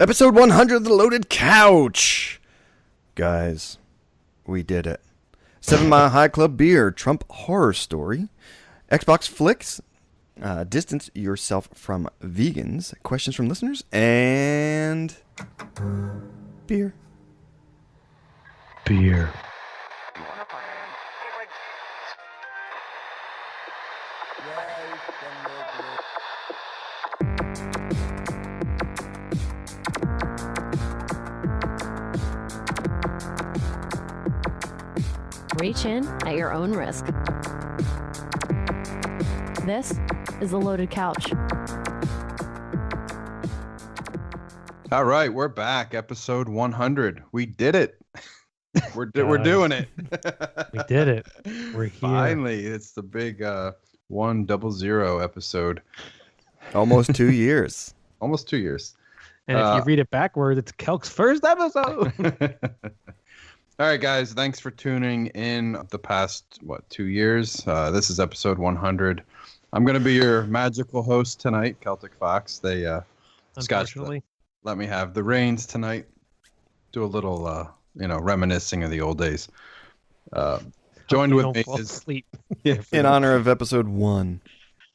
Episode 100 of The Loaded Couch. Guys, we did it. 7 Mile High Club Beer, Trump Horror Story, Xbox Flicks, Distance Yourself from Vegans, questions from listeners, and beer. Beer. Reach in at your own risk. This is The Loaded Couch. All right, we're back. Episode 100. We did it. We're doing it. We did it. We're here. Finally, it's the big 100 episode. Almost 2 years. Almost 2 years. And if you read it backwards, it's Celk's first episode. All right, guys, thanks for tuning in the past, 2 years. This is episode 100. I'm going to be your magical host tonight, Celtic Fox. Scott let me have the reins tonight. Do a little, reminiscing of the old days. Joined with me is asleep. In honor of episode 1.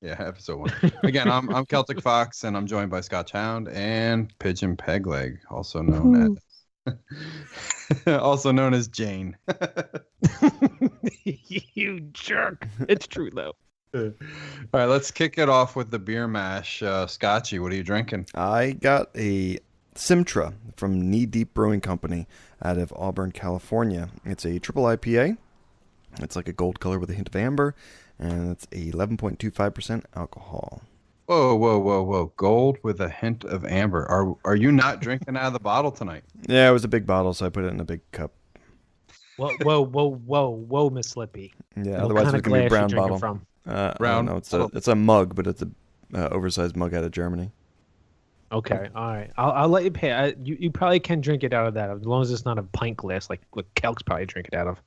Yeah, episode 1. Again, I'm Celtic Fox, and I'm joined by Scotch Hound and Pigeon Pegleg, also known as Jane. You jerk. It's true, though. All right, let's kick it off with the beer mash. Scotchy, what are you drinking? I got a Simtra from Knee Deep Brewing Company out of Auburn, California. It's a triple IPA. It's like a gold color with a hint of amber, and it's 11.25% alcohol. Whoa. Gold with a hint of amber. Are you not drinking out of the bottle tonight? Yeah, it was a big bottle, so I put it in a big cup. Whoa, Miss Slippy. Yeah, What otherwise kind it's of going to be a glass brown you drinking bottle. from? Brown. No, it's a mug, but it's a oversized mug out of Germany. Okay, all right. I'll let you pay. You probably can drink it out of that, as long as it's not a pint glass like what Celk's probably drink it out of.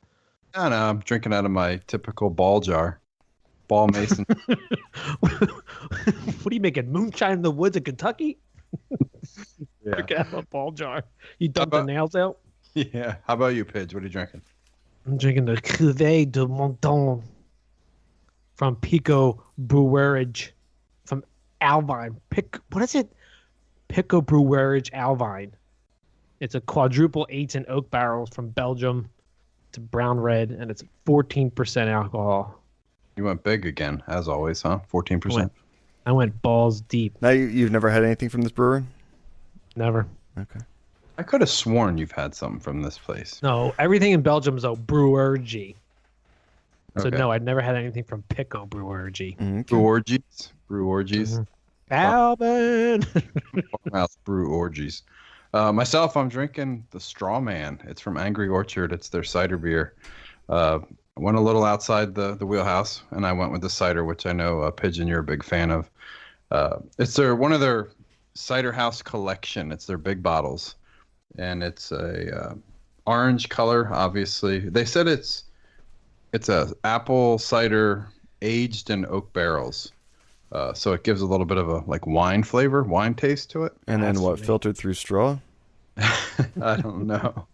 No, I'm drinking out of my typical ball jar. Ball mason. What are you making? Moonshine in the woods of Kentucky? Yeah. Drink out of a ball jar. You dump the nails out? Yeah. How about you, Pidge? What are you drinking? I'm drinking the Cuvee de Mortagne from Picobrouwerij from Alvinne. What is it? Picobrouwerij Alvinne. It's a quadruple 8s and oak barrels from Belgium. It's a brown red, and it's 14% alcohol. You went big again, as always, huh? 14%. I went balls deep. Now, you've never had anything from this brewery? Never. Okay. I could have sworn you've had something from this place. No, everything in Belgium is a brewerij. So Okay. no, I'd never had anything from Picobrouwerij. Okay. Brew orgies. Alvin. Mouth brew orgies. Myself, I'm drinking the Strawman. It's from Angry Orchard. It's their cider beer. I went a little outside the wheelhouse, and I went with the cider, which I know, Pigeon, you're a big fan of. It's one of their cider house collection. It's their big bottles, and it's a orange color. Obviously, they said it's a apple cider aged in oak barrels. So it gives a little bit of a wine flavor, wine taste to it. And then what, filtered through straw? I don't know.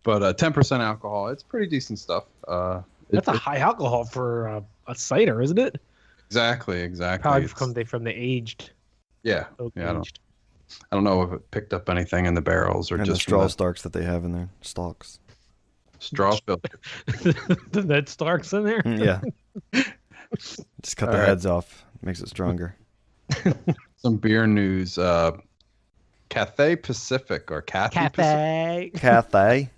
But 10% alcohol. It's pretty decent stuff. That's a high alcohol for a cider, isn't it? Exactly. Probably from the aged. Yeah. Oak Yeah. aged. I don't know if it picked up anything in the barrels or And just the straw stalks that they have in there. Stalks. straw filter. The Ned Starks in there. Yeah. Just cut the heads off. Makes it stronger. Some beer news. Cathay Pacific or Cafe. Cathay.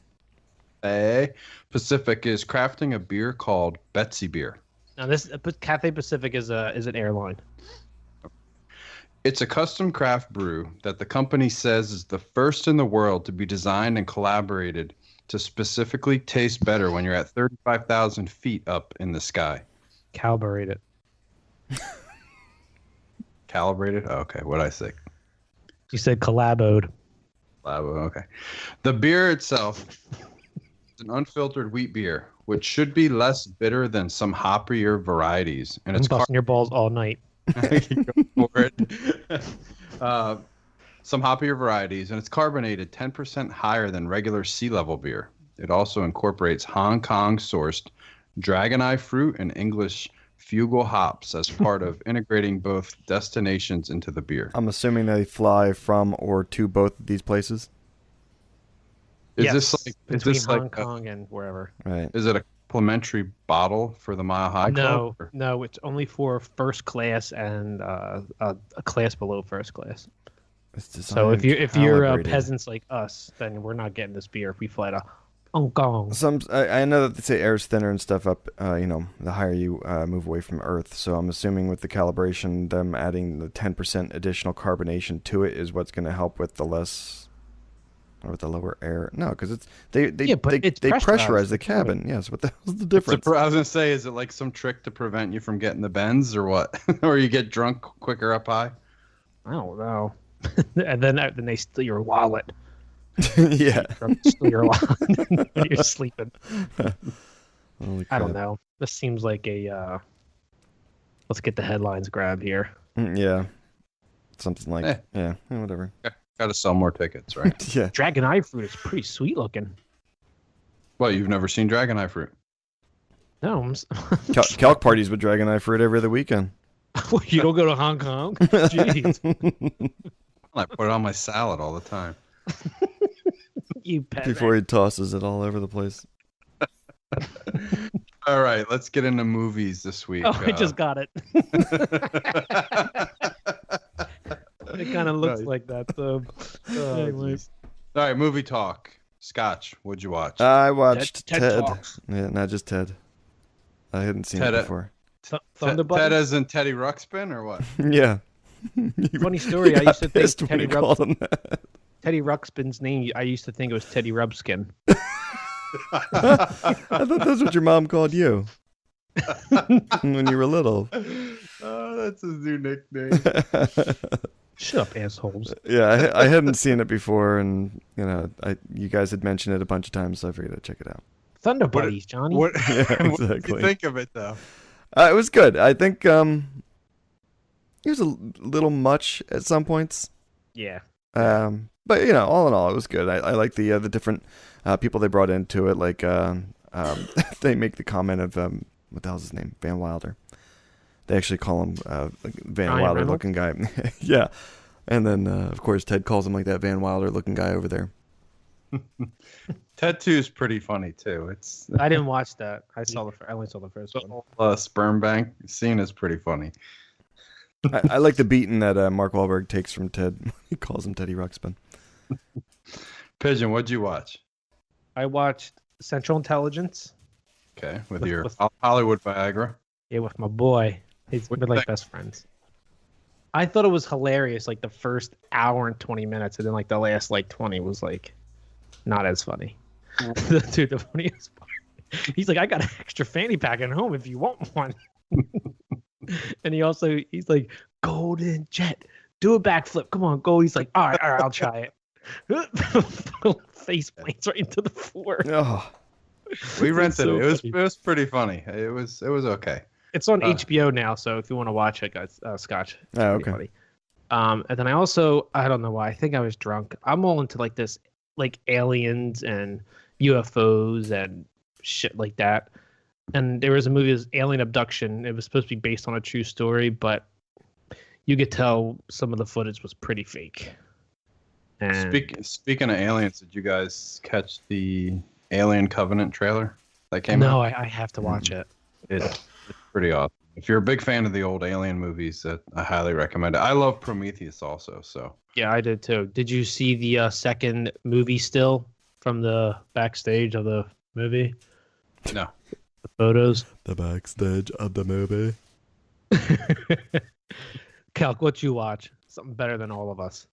Pacific is crafting a beer called Betsy Beer. Now this Cathay Pacific is an airline. It's a custom craft brew that the company says is the first in the world to be designed and collaborated to specifically taste better when you're at 35,000 feet up in the sky. Calibrate it. Calibrated? Oh, okay, what'd I say? You said collaboed. Okay. The beer itself is an unfiltered wheat beer, which should be less bitter than some hoppier varieties. And I'm it's busting your balls all night. Go for it. some hoppier varieties, and it's carbonated 10% higher than regular sea level beer. It also incorporates Hong Kong sourced dragon eye fruit and English fugal hops as part of integrating both destinations into the beer. I'm assuming they fly from or to both of these places. Is this like between is this Hong like Kong and wherever? Right. is it a complimentary bottle for the Mile High Club? or- No, it's only for first class and a class below first class. It's So if designed, you're calibrated. peasants like us, then we're not getting this beer if we fly to Hong Kong. I know that they say air's thinner and stuff up, the higher you move away from Earth. So I'm assuming with the calibration, them adding the 10% additional carbonation to it is what's going to help with the less, or with the lower air. No, because they pressurized pressurize the to cabin. Yes, what the hell's the So, difference? I was gonna say, is it like some trick to prevent you from getting the bends, or what? Or you get drunk quicker up high? I don't know. And then they steal your wallet. Yeah. Steal your wallet when you're sleeping. Holy I don't crap. know. This seems like a let's get the headlines grab here. Yeah. Something like Eh. whatever. Got to sell more tickets, right? Yeah. Dragon eye fruit is pretty sweet looking. Well, you've never seen dragon eye fruit. No, Calc parties with Dragon Eye Fruit every other weekend. you don't go to Hong Kong. Jeez, I put it on my salad all the time. you pet. Before he tosses it all over the place. All right, let's get into movies this week. Oh, I just got it. It kind of looks Nice. like that, though. Anyways, All right, movie talk. Scotch, what'd you watch? I watched Ted Ted. Talks. Yeah, not just Ted. I hadn't seen Ted, it before. Thunderbud. Ted as in Teddy Ruxpin, or what? Yeah. Funny story. I used to think Pissed when Teddy you called him that. Teddy Ruxpin's name. I used to think it was Teddy Rubskin. I thought that's what your mom called you when you were little. Oh, that's his new nickname. Shut up, assholes. Yeah, I hadn't seen it before, and you guys had mentioned it a bunch of times, so I figured I'd check it out. Thunder Buddies, Johnny. What, Yeah, what did exactly. you think of it, though? It was good. I think it was a little much at some points. Yeah. But all in all, it was good. I like the different people they brought into it. Like they make the comment of what the hell's his name, Van Wilder. They actually call him Van Ryan Wilder Reynolds? looking guy. Yeah, and then of course Ted calls him like that Van Wilder looking guy over there. Ted 2 is pretty funny too. It's I didn't watch that. I only saw the first one. sperm bank scene is pretty funny. I like the beating that Mark Wahlberg takes from Ted. He calls him Teddy Ruxpin. Pigeon, what'd you watch? I watched Central Intelligence. Okay, with With- your with- Hollywood Viagra. Yeah, with my boy. We're What do you like think? best friends. I thought it was hilarious, like the first hour and 20 minutes, and then like the last like 20 was like not as funny. Dude, the funniest part. He's like, I got an extra fanny pack at home if you want one. And he's like, Golden Jet, do a backflip. Come on, go. He's like, all right, I'll try it. Face plants right into the floor. Oh, We It's rented so it. It was funny. it was pretty funny. It was okay. It's on HBO now, so if you want to watch it, guys, Scotch. It's Oh, pretty okay. funny. And then I don't know why. I think I was drunk. I'm all into like this, like aliens and UFOs and shit like that. And there was a movie, it was Alien Abduction. It was supposed to be based on a true story, but you could tell some of the footage was pretty fake. And Speaking of aliens, did you guys catch the Alien Covenant trailer that came no, out? I have to watch it. It's pretty awesome. If you're a big fan of the old Alien movies, I highly recommend it. I love Prometheus also. So Yeah, I did too. Did you see the second movie still from the backstage of the movie? no, The photos? the backstage of the movie. Calc, what you watch? Something better than all of us.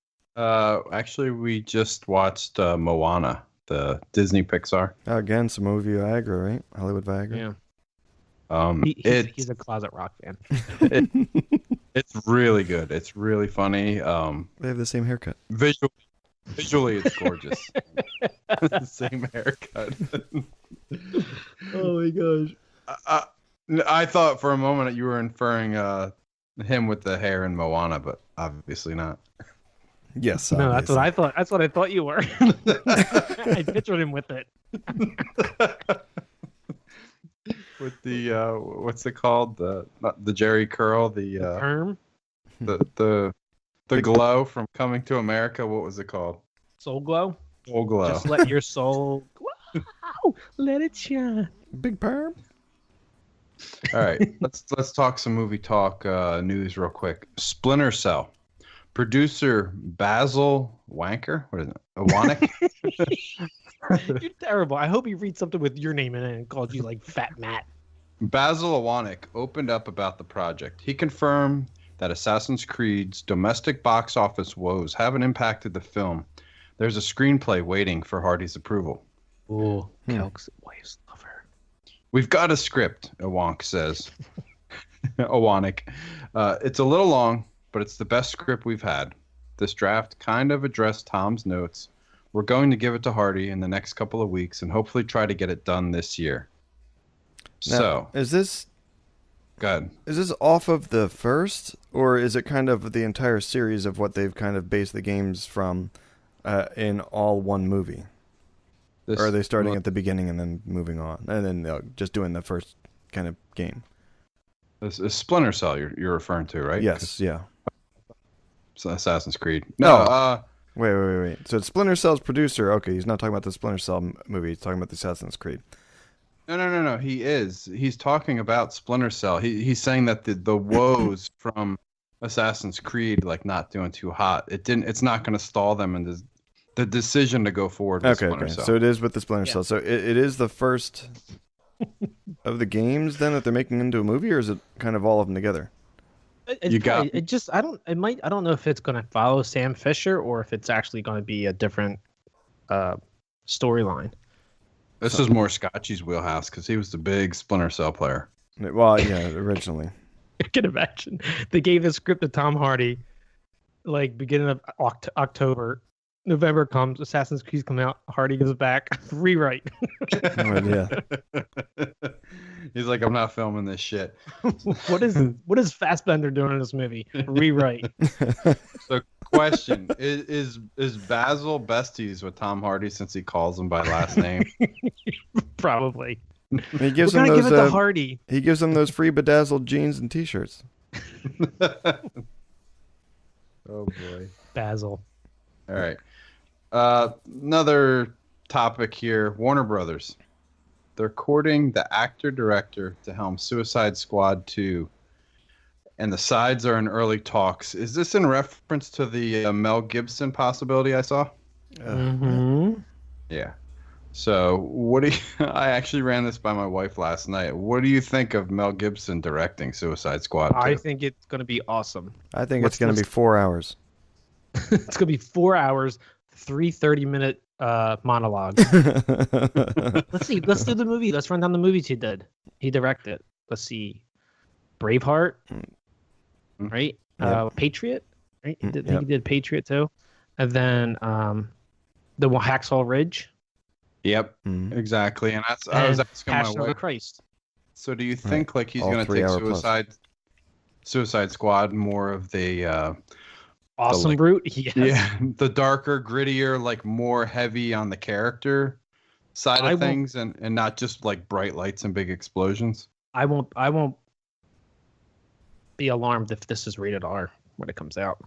actually, we just watched Moana, the Disney Pixar. Again, some movie Viagra, right? Hollywood Viagra. Yeah. It's He's a closet rock fan. it's really good. It's really funny. They have the same haircut. Visually, it's gorgeous. Same haircut. Oh my gosh. I thought for a moment that you were inferring him with the hair in Moana, but obviously not. Yes. No, that's what obviously. I thought. That's what I thought you were. I pictured him with it. With the what's it called? Not the Jerry curl, the Perm, the glow from Coming to America. What was it called? soul glow. Soul glow. Just let your soul glow. Let it shine. Big perm. All right, let's talk some movie talk news real quick. Splinter Cell. Producer Basil Wanker, what is it? Iwanyk? You're terrible. I hope you read something with your name in it and called you like Fat Matt. Basil Iwanyk opened up about the project. He confirmed that Assassin's Creed's domestic box office woes haven't impacted the film. There's a screenplay waiting for Hardy's approval. Ooh, Celk's wives love her. We've got a script, Iwanyk says. Iwanyk. It's a little long, but it's the best script we've had. This draft kind of addressed Tom's notes. We're going to give it to Hardy in the next couple of weeks and hopefully try to get it done this year. Now, So, is this good. is this off of the first, or is it kind of the entire series of what they've kind of based the games from in all one movie? This, Or are they starting at the beginning and then moving on, and then they're just doing the first kind of game? This is Splinter Cell you're referring to, right? Yes, yeah. It's Assassin's Creed. No, Wait. So it's Splinter Cell's producer. Okay, he's not talking about the Splinter Cell movie. He's talking about the Assassin's Creed. No. He is. He's talking about Splinter Cell. He's saying that the woes from Assassin's Creed, like not doing too hot, it's not going to stall them in the decision to go forward with Splinter Cell. So it is with the Splinter Cell. So it is the first of the games then that they're making into a movie, or is it kind of all of them together? You got- I don't know if it's going to follow Sam Fisher or if it's actually going to be a different storyline. This is more Scotchy's wheelhouse because he was the big Splinter Cell player. Well, yeah, originally. I can imagine they gave the script to Tom Hardy, like beginning of October. November comes, Assassin's Creed come out, Hardy gives it back, rewrite. Oh, yeah. He's like, I'm not filming this shit. What is Fassbender doing in this movie? Rewrite. So, question: Is Basil besties with Tom Hardy since he calls him by last name? Probably. He gives We're them gonna give it those. to Hardy. He gives them those free bedazzled jeans and T-shirts. Oh boy. Basil. All right. Another topic here. Warner Brothers. They're courting the actor-director to helm Suicide Squad 2. And the sides are in early talks. Is this in reference to the Mel Gibson possibility I saw? Mm-hmm. Yeah. So what do you... I actually ran this by my wife last night. What do you think of Mel Gibson directing Suicide Squad 2? I think it's going to be awesome. I think What's it's going to this- be 4 hours. It's going to be 4 hours, 3 30-minute monologues. Let's see. Let's do the movie. Let's run down the movies he did. He directed. Let's see. Braveheart. Right? Yep. Patriot. Right? He Yep. did Patriot too. And then the Hacksaw Ridge. Yep, Mhm. exactly. And that's I was and asking my Passion of the wife. Christ. So do you think like he's All going to 3 take hour plus. Suicide Squad more of the Awesome like- Brute. Yes. the darker, grittier, like more heavy on the character side I of won't- things, and not just like bright lights and big explosions? I won't be alarmed if this is rated R when it comes out.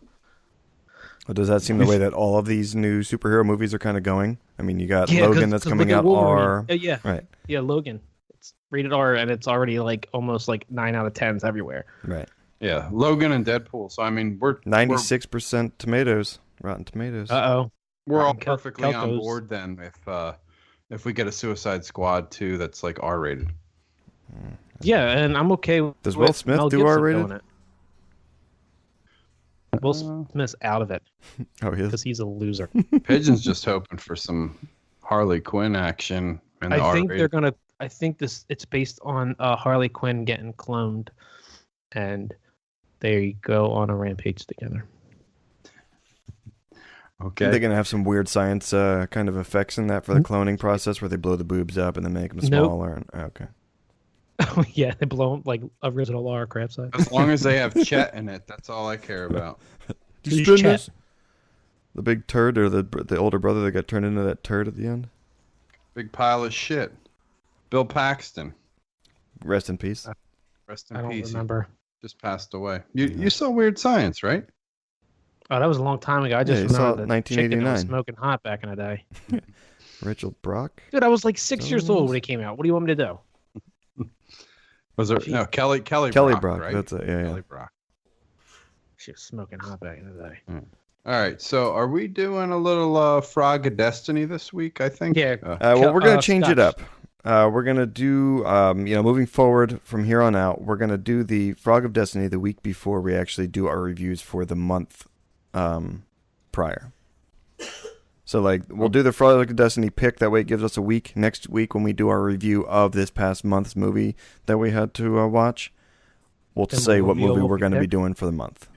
Well, does that seem the way that all of these new superhero movies are kind of going? I mean, you got Yeah, Logan that's 'cause coming look at out Wolverine. R. Yeah. Right, Yeah, Logan. It's rated R and it's already like almost like 9 out of 10s everywhere. right. Yeah, Logan and Deadpool. So I mean, we're 96% tomatoes, Rotten Tomatoes. Uh-oh. we're all Rotten perfectly on Calcos. board then if we get a Suicide Squad 2 that's like R rated. Yeah, and I'm okay with Does Will Smith Mel do Gibson R-rated? doing it. Will Smith's out of it Oh, he is. because he's a loser. Pigeon's just hoping for some Harley Quinn action in the I think R-rated. they're gonna. I think it's based on Harley Quinn getting cloned, and they go on a rampage together. Okay. They're going to have some weird science kind of effects in that for the cloning process where they blow the boobs up and then make them Nope. smaller. And, okay. Oh yeah, they blow 'em like original Lara Croft side. As long as they have Chet in it, that's all I care about. Who's Spin Chet? this? The big turd, or the older brother that got turned into that turd at the end? Big pile of shit. Bill Paxton. Rest in peace. Rest in I don't peace. He remember. just passed away. You saw Weird Science, right? Oh, that was a long time ago. I just Yeah, you saw remember it the chicken that was 1989. smoking hot back in the day. Rachel Brock. Dude, I was like 6 Still years old is? when it came out. What do you want me to do? Was there no Kelly Brock, right? that's it. Yeah, Kelly Brock. She was smoking hot back in the day. All right, so are we doing a little Frog of Destiny this week? I think. Yeah. Well, we're gonna change it Scotch. up. We're gonna do, moving forward from here on out, we're gonna do the Frog of Destiny the week before we actually do our reviews for the month prior. So, like, we'll do the Frog of Destiny pick. That way, it gives us a week. Next week, when we do our review of this past month's movie that we had to watch, we'll Then say we'll what reveal movie what we're we going to be picked. doing for the month.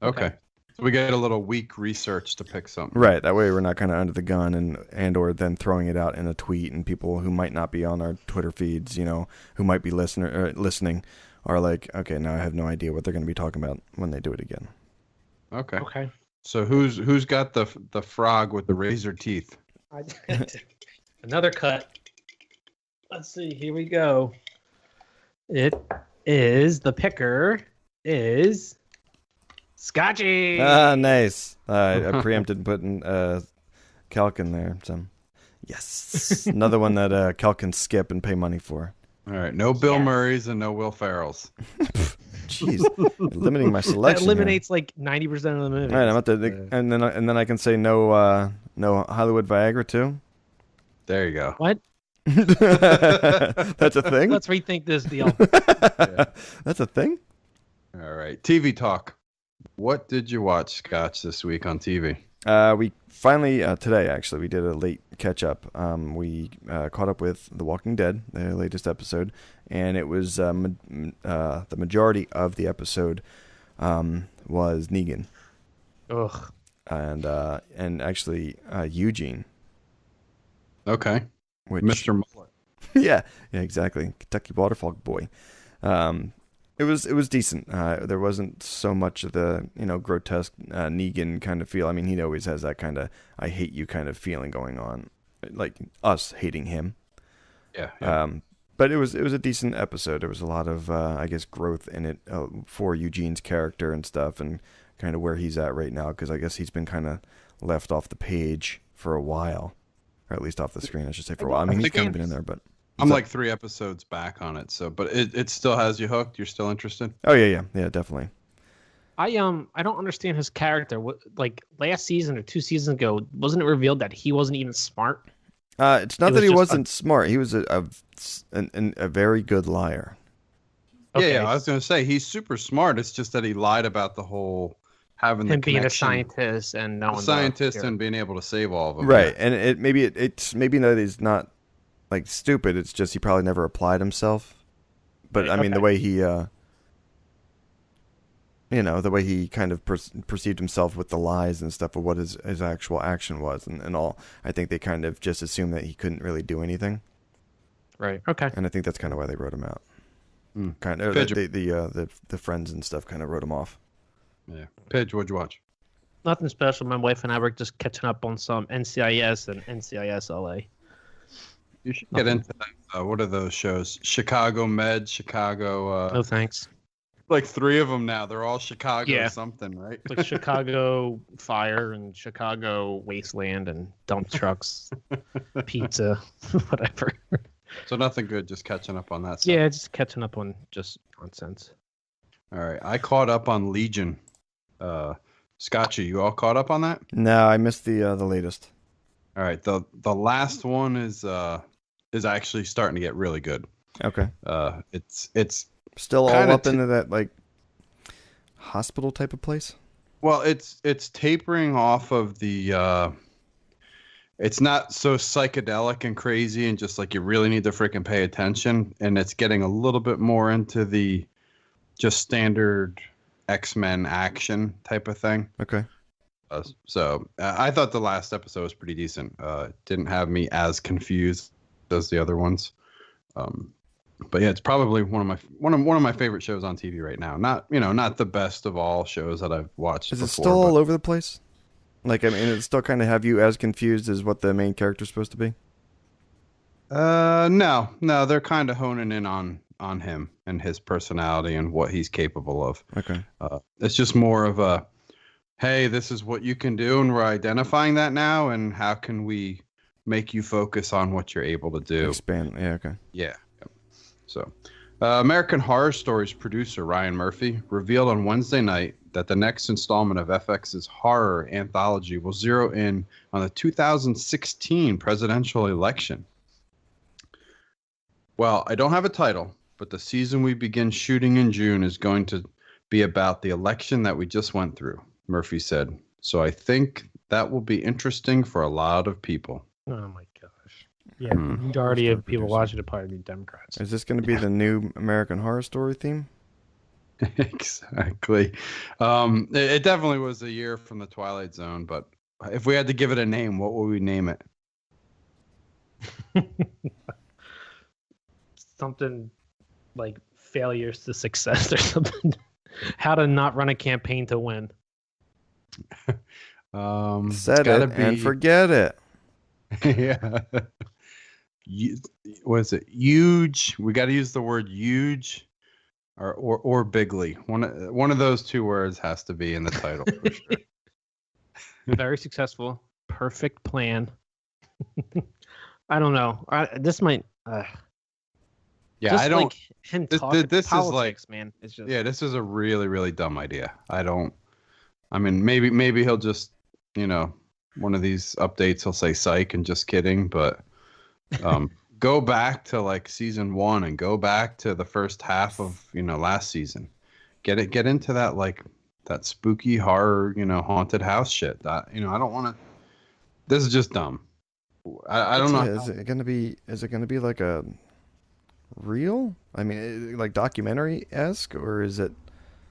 Okay. So we get a little week research to pick something. Right. That way, we're not kind of under the gun and or then throwing it out in a tweet, and people who might not be on our Twitter feeds, who might be listening, are like, okay, now I have no idea what they're going to be talking about when they do it again. Okay. Okay. So who's got the frog with the razor teeth? Another cut. Let's see. Here we go. It is the picker is Scotchy. Ah, nice. I preempted putting Celk in there. So, yes, another one that Celk can skip and pay money for. All right, no Bill Yes. Murrays and no Will Ferrells. Jeez, limiting my That selection. here. eliminates like 90% of the movie. All right, I'm at the and then I can say no Hollywood Viagra too. There you go. What? That's a thing. Let's rethink this deal. That's a thing. All right, TV talk. What did you watch, Scotch, this week on TV? We finally today actually we did a late catch up. We caught up with The Walking Dead, the latest episode, and it was the majority of the episode was Negan Ugh. and actually Eugene, Okay, which Mr. Mullet. yeah, exactly, Kentucky Waterfall boy. It was decent. There wasn't so much of the grotesque Negan kind of feel. I mean, he always has that kind of I hate you kind of feeling going on, like us hating him. Yeah. But it was a decent episode. There was a lot of I guess growth in it for Eugene's character and stuff, and kind of where he's at right now, because I guess he's been kind of left off the page for a while, or at least off the screen, I should say, for a while. I mean, he's think kind I'm- of been in there, but I'm like 3 episodes back on it, so but it still has you hooked. You're still interested? oh yeah, definitely. I don't understand his character. What, like last season or 2 seasons ago, wasn't it revealed that he wasn't even smart? It's not It that was he just wasn't smart. He was a very good liar. Okay. Yeah, I was gonna say he's super smart. It's just that he lied about the whole having Him the being a connection, scientist and knowing the scientist, and being able to save all of them. Right, and it's maybe that he's not like stupid. It's just he probably never applied himself. But Right, I mean, the okay. way he, the way he kind of perceived himself with the lies and stuff of what his actual action was and all. I think they kind of just assumed that he couldn't really do anything, Right. Okay. and I think that's kind of why they wrote him out. Hmm. Kind of Fidget. the friends and stuff kind of wrote him off. Yeah. Pidge, what'd you watch? Nothing special. My wife and I were just catching up on some NCIS and NCIS LA. You should get into that. What are those shows? Chicago Med, Chicago. No thanks. Like 3 of them now. They're all Chicago Yeah. something, right? Like Chicago Fire and Chicago Wasteland and dump trucks, pizza, whatever. So nothing good. Just catching up on that stuff. Yeah, just catching up on just nonsense. All right. I caught up on Legion. Scotchy, you all caught up on that? No, I missed the latest. All right. The last one is actually starting to get really good. Okay, It's still all Kinda up into that like hospital type of place. well, it's tapering off of the. It's not so psychedelic and crazy and just like you really need to freaking pay attention, and it's getting a little bit more into the just standard X-Men action type of thing. Okay. So I thought the last episode was pretty decent. It didn't have me as confused as the other ones. But yeah, it's probably one of my favorite shows on TV right now. Not the best of all shows that I've watched. Is it before, still all but over the place? Like, I mean, it still kind of have you as confused as what the main character's supposed to be? No, they're kind of honing in on him and his personality and what he's capable of. Okay. It's just more of a, hey, this is what you can do, and we're identifying that now, and how can we make you focus on what you're able to do? Expand. Yeah, okay. Yeah. Yep. So, American Horror Stories producer Ryan Murphy revealed on Wednesday night that the next installment of FX's horror anthology will zero in on the 2016 presidential election. Well, I don't have a title, but the season we begin shooting in June is going to be about the election that we just went through, Murphy said. So I think that will be interesting for a lot of people. Oh my gosh. Yeah, the majority of people watching it probably be Democrats. Is this going to be the new American Horror Story theme? Exactly. It definitely was a year from the Twilight Zone, but if we had to give it a name, what would we name it? Something like failures to success or something. How to not run a campaign to win. Set it and forget it. Yeah. What is it? Huge. We got to use the word huge or bigly. One of those two words has to be in the title for sure. Very successful. Perfect plan. I don't know. This might. Yeah, just I don't. Like him talking this politics, is like, man. It's just. Yeah, this is a really, really dumb idea. I mean, maybe he'll just, one of these updates he'll say psych and just kidding, but go back to like season 1 and go back to the first half of, last season. Get into that, like that spooky horror, haunted house shit. That, I don't want to. This is just dumb. I don't know. Is it gonna be like a real? I mean, like documentary-esque, or is it?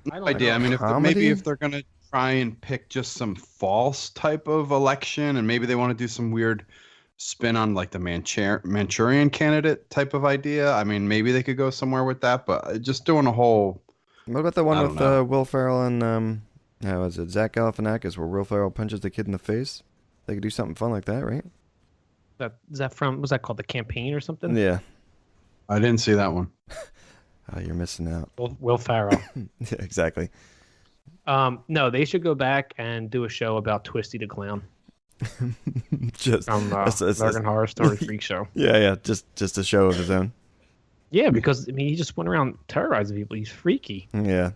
No idea. I mean, maybe if they're gonna try and pick just some false type of election, and maybe they want to do some weird spin on like the Manchurian candidate type of idea. I mean, maybe they could go somewhere with that, but just doing a whole. What about the one with Will Ferrell and was it Zach Galifianakis, where Will Ferrell punches the kid in the face? They could do something fun like that, right? Is that from? Was that called The Campaign or something? Yeah. I didn't see that one. Oh, you're missing out. Will Ferrell. Yeah, exactly. No, they should go back and do a show about Twisty the Clown. Just from American Horror Story Freak Show. Yeah, just a show of his own. Yeah, because I mean, he just went around terrorizing people. He's freaky. Yeah.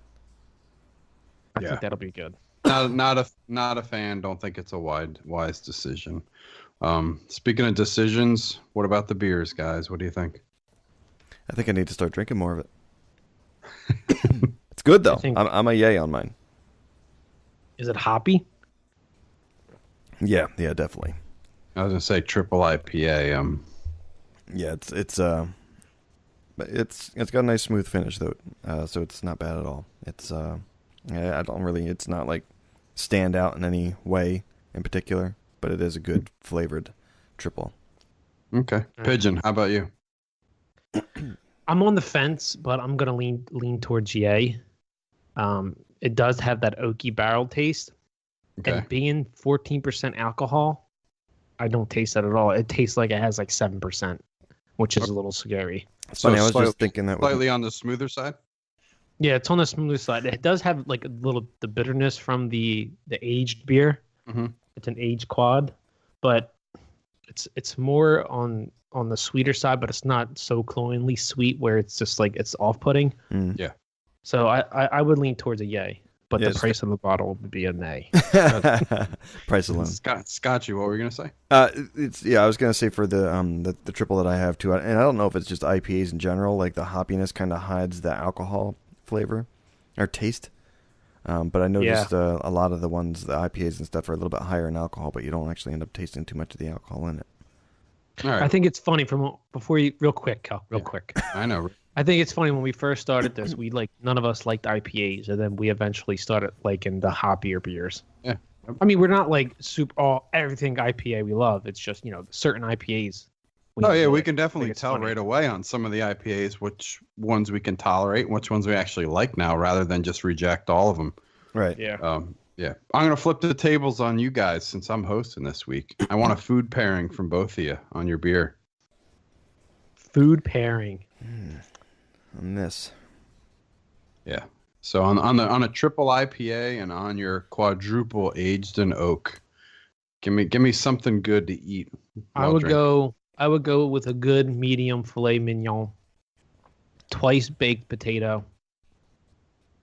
I think that'll be good. Not a fan. Don't think it's a wise decision. Speaking of decisions, what about the beers, guys? What do you think? I think I need to start drinking more of it. It's good though. I'm a yay on mine. Is it hoppy? Yeah, definitely. I was gonna say triple IPA. Yeah, but it's got a nice smooth finish though, so it's not bad at all. It's it's not like stand out in any way in particular, but it is a good flavored triple. Okay, Pigeon, how about you? I'm on the fence, but I'm gonna lean towards yay. It does have that oaky barrel taste, and being 14% alcohol, I don't taste that at all. It tastes like it has like 7%, which is a little scary. It's funny, I was just thinking that slightly on the smoother side. Yeah, it's on the smoother side. It does have like the bitterness from the aged beer. Mm-hmm. It's an aged quad, but it's more on the sweeter side, but it's not so cloyingly sweet where it's just like it's off-putting. Yeah. So I would lean towards a yay, but the price of the bottle would be a nay. Price alone. Scotchy, what were you gonna say? I was gonna say for the triple that I have too, and I don't know if it's just IPAs in general, like the hoppiness kind of hides the alcohol flavor or taste. But I noticed a lot of the IPAs and stuff are a little bit higher in alcohol, but you don't actually end up tasting too much of the alcohol in it. All right. I think it's funny real quick. I know. I think it's funny when we first started this, none of us liked IPAs, and then we eventually started liking the hoppier beers. Yeah. I mean, we're not like everything IPA we love. It's just, certain IPAs. We can definitely tell right away on some of the IPAs which ones we can tolerate, which ones we actually like now, rather than just reject all of them. Right. Yeah. Yeah. I'm going to flip the tables on you guys since I'm hosting this week. I want a food pairing from both of you on your beer. Food pairing. On this. Yeah. So on a triple IPA and on your quadruple aged in oak, give me something good to eat. I would go with a good medium filet mignon, twice baked potato,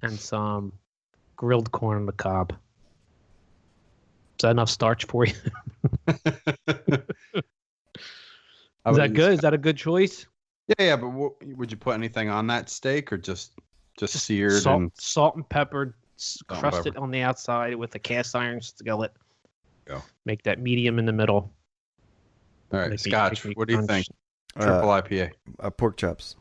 and some grilled corn on the cob. Is that enough starch for you? Is that good? Is that a good choice? Yeah. But would you put anything on that steak or just seared salt and pepper, and crusted pepper. on the outside with a cast iron skillet. Go. Make that medium in the middle. All right, Scotch. What do you think? Uh, Triple IPA. Pork chops.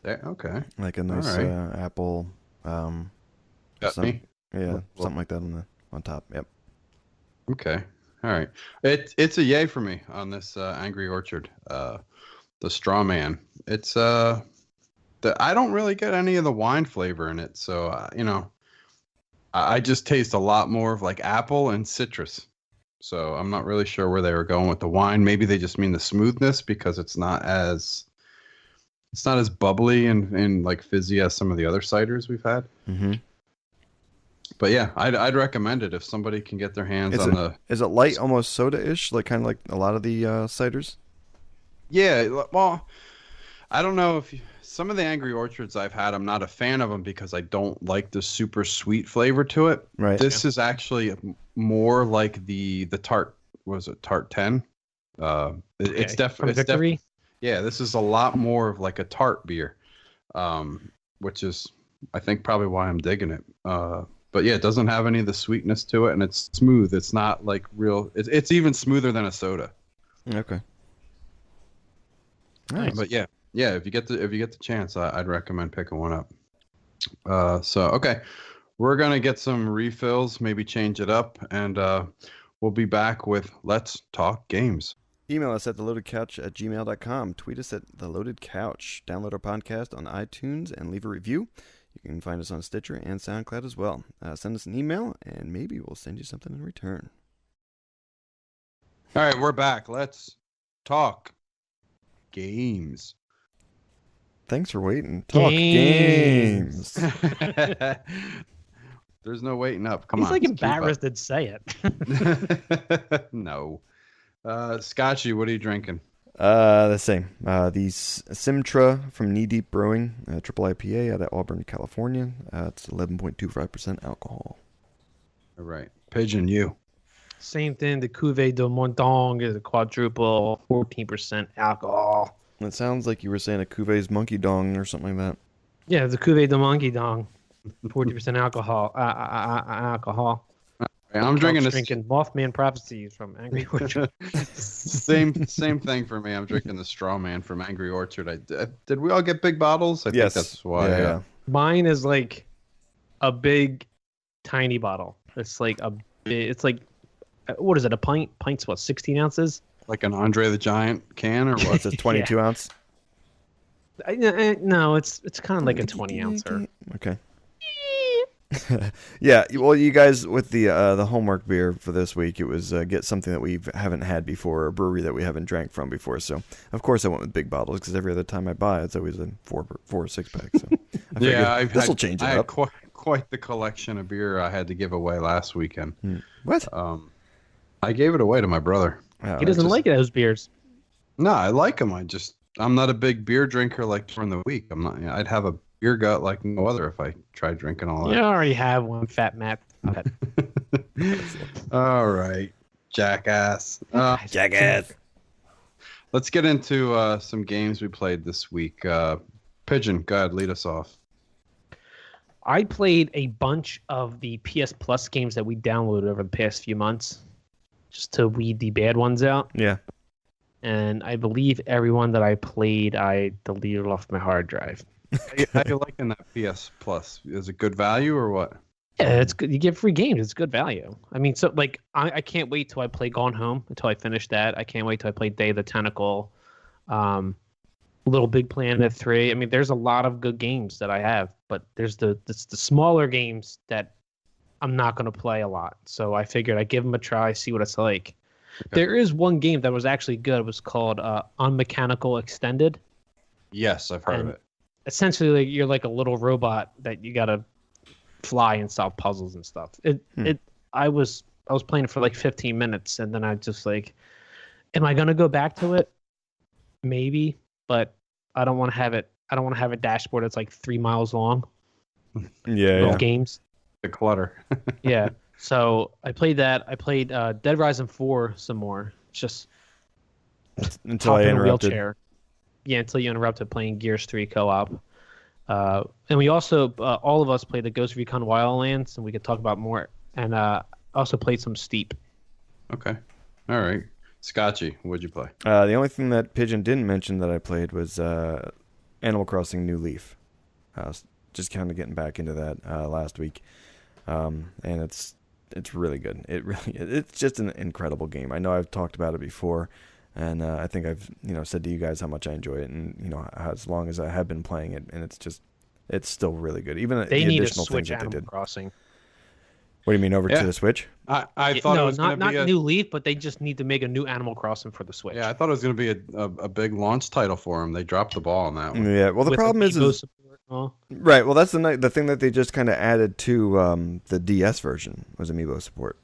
Yeah, okay. Like a nice right. apple. Chutney? Yeah, something like that on top. Yep. Okay. All right. It's a yay for me on this Angry Orchard. The Strawman. It's I don't really get any of the wine flavor in it, so I just taste a lot more of like apple and citrus. So I'm not really sure where they were going with the wine. Maybe they just mean the smoothness because it's not as bubbly and like fizzy as some of the other ciders we've had. Mm-hmm. But yeah, I'd recommend it if somebody can get their hands on the. Is it light, almost soda-ish, like kind of like a lot of the ciders? Yeah, well, I don't know if some of the Angry Orchards I've had, I'm not a fan of them because I don't like the super sweet flavor to it. Right. This is actually more like the tart. Was it Tart 10? It's definitely Victory. Yeah, this is a lot more of like a tart beer, which is I think probably why I'm digging it. But yeah, it doesn't have any of the sweetness to it, and it's smooth. It's not like real. It's even smoother than a soda. Okay. Nice. But yeah, if you get the chance, I'd recommend picking one up. So okay, we're gonna get some refills, maybe change it up, and we'll be back with Let's Talk Games. Email us at theloadedcouch@gmail.com. Tweet us at theloadedcouch. Download our podcast on iTunes and leave a review. You can find us on Stitcher and SoundCloud as well. Send us an email, and maybe we'll send you something in return. All right, we're back. Let's talk games. Thanks for waiting. Talk games. There's no waiting up. Come on. He's like embarrassed to say it. No. Scotchy, what are you drinking? The same. These Simtra from Knee Deep Brewing, triple IPA out of Auburn, California. It's 11.25% alcohol. All right. Pigeon, you. Same thing. The Cuvee de Mortagne is a quadruple, 14% alcohol. It sounds like you were saying a Cuvee's Monkey Dong or something like that. Yeah, the Cuvee de Monkey Dong, 40% alcohol. Alcohol. I'm drinking Mothman Prophecies from Angry Orchard. same thing for me. I'm drinking the Strawman from Angry Orchard. Did we all get big bottles? I think that's why. Yeah. Mine is like a big, tiny bottle. It's like what is it? A pint? Pint's what? 16 ounces? Like an Andre the Giant can, or what? It's a 22 ounce. No, it's kind of like a 20 ouncer. Okay. Yeah, well, you guys with the homework beer for this week, it was get something that we haven't had before, a brewery that we haven't drank from before. So of course I went with big bottles because every other time I buy it's always a 4 or 6 pack. So this will change it up. I had quite the collection of beer I had to give away last weekend. What? I gave it away to my brother. He doesn't like those beers. No, I like them. I'm not a big beer drinker like during the week. I'd have a beer gut like no other if I tried drinking all that. You already have one, Fat Matt. All right, jackass. Jackass. Let's get into some games we played this week. Pigeon, go ahead, lead us off. I played a bunch of the PS Plus games that we downloaded over the past few months, just to weed the bad ones out. Yeah. And I believe everyone that I played, I deleted off my hard drive. How you liking that PS Plus? Is it good value or what? Yeah, it's good. You get free games. It's good value. I mean, so like, I can't wait till I play Gone Home until I finish that. I can't wait till I play Day of the Tentacle, Little Big Planet 3. I mean, there's a lot of good games that I have, but there's the smaller games that I'm not going to play a lot. So I figured I'd give them a try, see what it's like. There is one game that was actually good. It was called Unmechanical Extended. Yes, I've heard of it. Essentially, like, you're like a little robot that you got to fly and solve puzzles and stuff. I was playing it for like 15 minutes, and then I just like, am I going to go back to it? Maybe, but I don't want to have it. I don't want to have a dashboard that's like 3 miles long. Yeah. Games. The clutter. Yeah. So I played that. I played Dead Rising 4 some more. Just Until hop I in a interrupted. wheelchair. Yeah, until you interrupted playing Gears 3 co-op. And we also, all of us played the Ghost Recon Wildlands, and we could talk about more. And also played some Steep. Okay. All right. Scotchy, what'd you play? The only thing that Pigeon didn't mention that I played was Animal Crossing New Leaf. Just kind of getting back into that last week, and it's really good. It's just an incredible game. I know I've talked about it before, and I think I've said to you guys how much I enjoy it, and as long as I have been playing it, and it's still really good. Even They the need a additional things Switch that they Animal did. Crossing. What do you mean over to the Switch? I thought it was going to be not New Leaf, but they just need to make a new Animal Crossing for the Switch. Yeah, I thought it was going to be a big launch title for them. They dropped the ball on that one. Yeah. Well, the With problem is Amiibo support and all. right. Well, that's the thing that they just kind of added to the DS version was Amiibo support.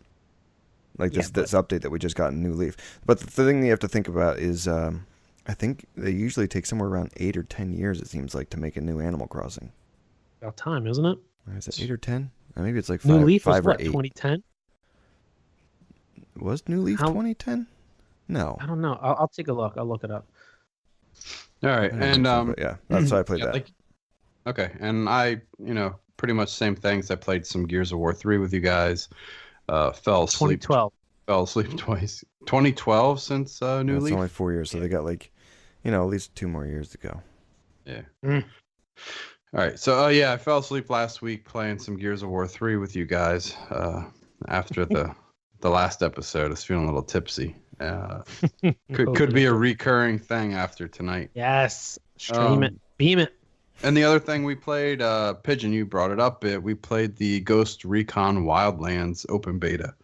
Like this update that we just got in New Leaf. But the thing you have to think about is I think they usually take somewhere around 8 or 10 years, it seems like, to make a new Animal Crossing. About time, isn't it? Is it 8 or 10? Maybe it's like New Leaf was five or what, 8. 2010? Was New Leaf 2010? No. I don't know. I'll take a look. I'll look it up. All right, and But yeah, that's why I played that. Okay, and I, pretty much same things. I played some Gears of War 3 with you guys. Fell asleep. 2012. Fell asleep twice. 2012 since New It's Leaf. only 4 years, so they got like, at least 2 more years to go. Yeah. Mm. All right, so I fell asleep last week playing some Gears of War 3 with you guys. After the last episode, I was feeling a little tipsy. Could be a recurring thing after tonight. Yes. Stream it. Beam it. And the other thing we played, Pigeon, you brought it up. We played the Ghost Recon Wildlands open beta.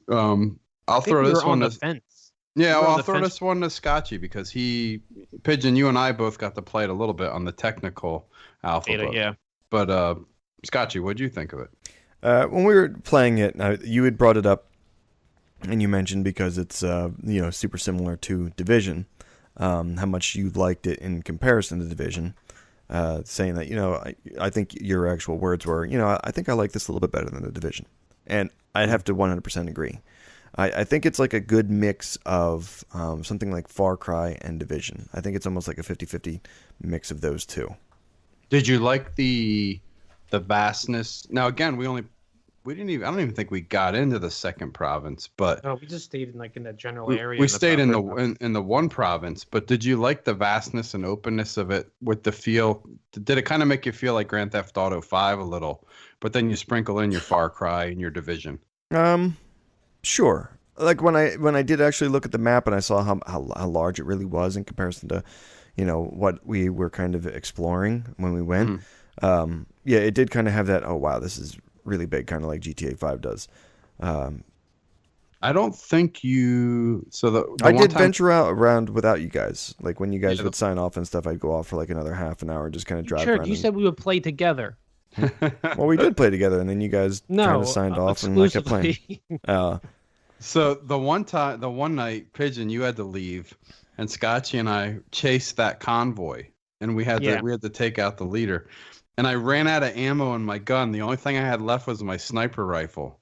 I'll throw this one to fence. Yeah, well, I'll throw this one to Scotchy because Pigeon, you and I both got to play it a little bit on the technical alpha. Beta, yeah. But Scotchy, what'd you think of it? When we were playing it, you had brought it up, and you mentioned because it's super similar to Division, how much you liked it in comparison to Division, saying that I think your actual words were I think I like this a little bit better than the Division, and I'd have to 100% agree. I think it's like a good mix of something like Far Cry and Division. I think it's almost like a 50-50 mix of those two. Did you like the vastness? Now again, I don't even think we got into the second province, but no, we just stayed in that general area. We stayed in the one province. But did you like the vastness and openness of it with the feel? Did it kind of make you feel like Grand Theft Auto 5 a little? But then you sprinkle in your Far Cry and your Division. Sure. Like when I did actually look at the map and I saw how large it really was in comparison to, what we were kind of exploring when we went. Mm-hmm. Yeah, it did kind of have that, oh wow, this is really big, kind of like GTA 5 does. I don't think you. So I did venture around without you guys. Like when you guys would sign off and stuff, I'd go off for like another half an hour and just kind of drive around. You said we would play together. Well, we did play together, and then you guys kind of signed off and I kept playing. So the one night, Pigeon, you had to leave, and Scotchy and I chased that convoy, and we had to take out the leader. And I ran out of ammo in my gun. The only thing I had left was my sniper rifle.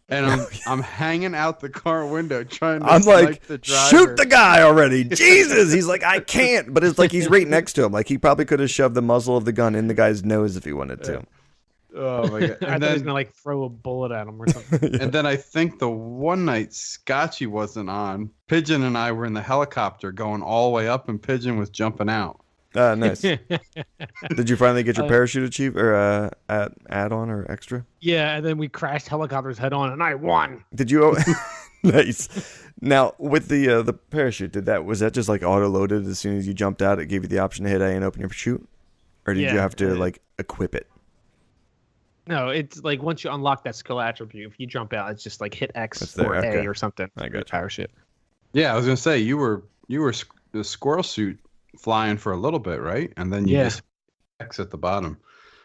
And I'm hanging out the car window trying to snipe the driver. Shoot the guy already. Jesus. He's like, I can't. But it's like he's right next to him. Like he probably could have shoved the muzzle of the gun in the guy's nose if he wanted to. Oh my god! I thought he was gonna throw a bullet at him or something. And then I think the one night Scotchy wasn't on. Pigeon and I were in the helicopter going all the way up, and Pigeon was jumping out. Nice. Did you finally get your parachute add-on or extra? Yeah, and then we crashed helicopters head on, and I won. Did you? Nice. Now with the parachute, was that just like auto loaded as soon as you jumped out? It gave you the option to hit A and open your chute, or did you have to like equip it? No, it's like once you unlock that skill attribute, if you jump out, it's just like hit X It's there, or A okay. or something. I got you. Parachute. Yeah, I was gonna say you were the squirrel suit flying for a little bit, right? And then you Yeah. just X at the bottom.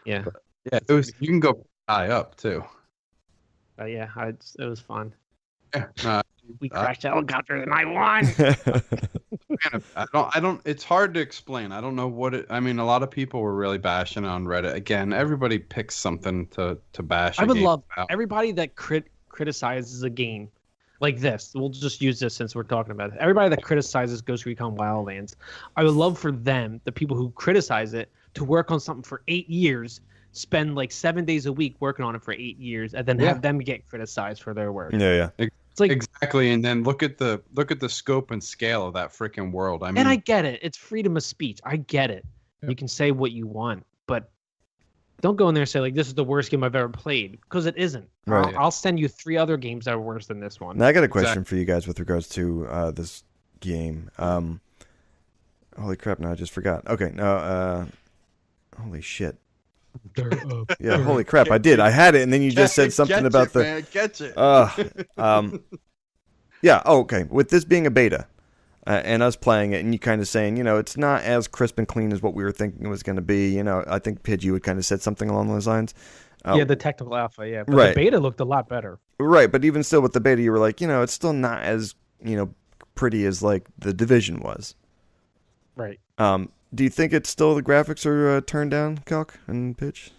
Yeah. Yeah, it was. You can go high up too. Yeah, it was fun. Yeah, We crashed helicopters and I won. I don't. It's hard to explain. I don't know what it. I mean, a lot of people were really bashing on Reddit. Again, everybody picks something to bash. I would love about. everybody that criticizes a game like this. We'll just use this since we're talking about it. Everybody that criticizes Ghost Recon Wildlands, I would love for them, the people who criticize it, to work on something for 8 years, spend like 7 days a week working on it for 8 years, and then have them get criticized for their work. Yeah. It's like Exactly, and then look at the scope and scale of that freaking world. I mean, and I get it. It's freedom of speech. I get it. You can say what you want, but don't go in there and say like this is the worst game I've ever played, because it isn't. Right. I'll send you 3 other games that are worse than this one. Now I got a question for you guys with regards to this game. Holy crap! Now I just forgot. Okay, no. Holy shit! Yeah, holy crap! I did. I had it, and then you just said something about the. Man, catch it. Yeah. Oh, okay. With this being a beta, and us playing it, and you kind of saying, it's not as crisp and clean as what we were thinking it was going to be. I think Pidge, you had kind of said something along those lines. Yeah, the technical alpha, yeah. But right. The beta looked a lot better. Right, but even still with the beta, you were like, it's still not as, pretty as like the Division was. Right. Do you think it's still the graphics are turned down, Celk and Pitch?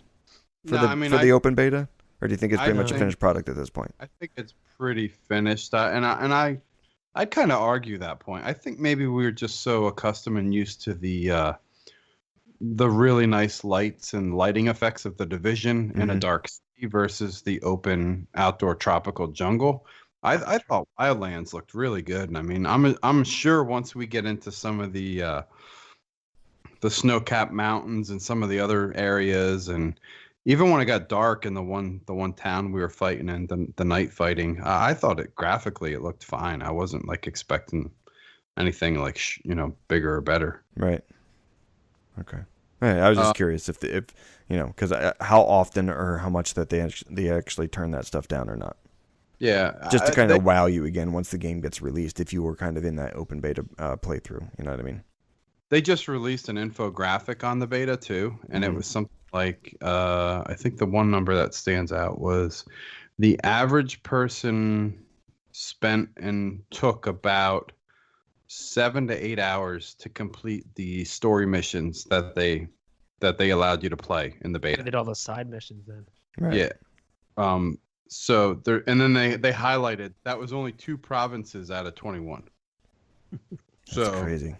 For No, the open beta? Or do you think it's pretty much a think- finished product at this point? I think it's pretty finished, I'd kind of argue that point. I think maybe we were just so accustomed and used to the really nice lights and lighting effects of the Division in a dark city versus the open outdoor tropical jungle. I thought Wildlands looked really good, and I mean, I'm sure once we get into some of the snow-capped mountains and some of the other areas, and even when it got dark in the one town we were fighting in, the night fighting, I thought graphically it looked fine. I wasn't like expecting anything like bigger or better. Right. Okay. Right, I was just curious if because how often or how much that they actually turn that stuff down or not. Yeah. Just to kind of wow you again once the game gets released, if you were kind of in that open beta playthrough, you know what I mean? They just released an infographic on the beta too, and it was something like I think the one number that stands out was the average person spent and took about 7 to 8 hours to complete the story missions that they allowed you to play in the I beta. did all the side missions then. Right. Yeah. So there, and then they highlighted that was only 2 provinces out of 21. That's crazy.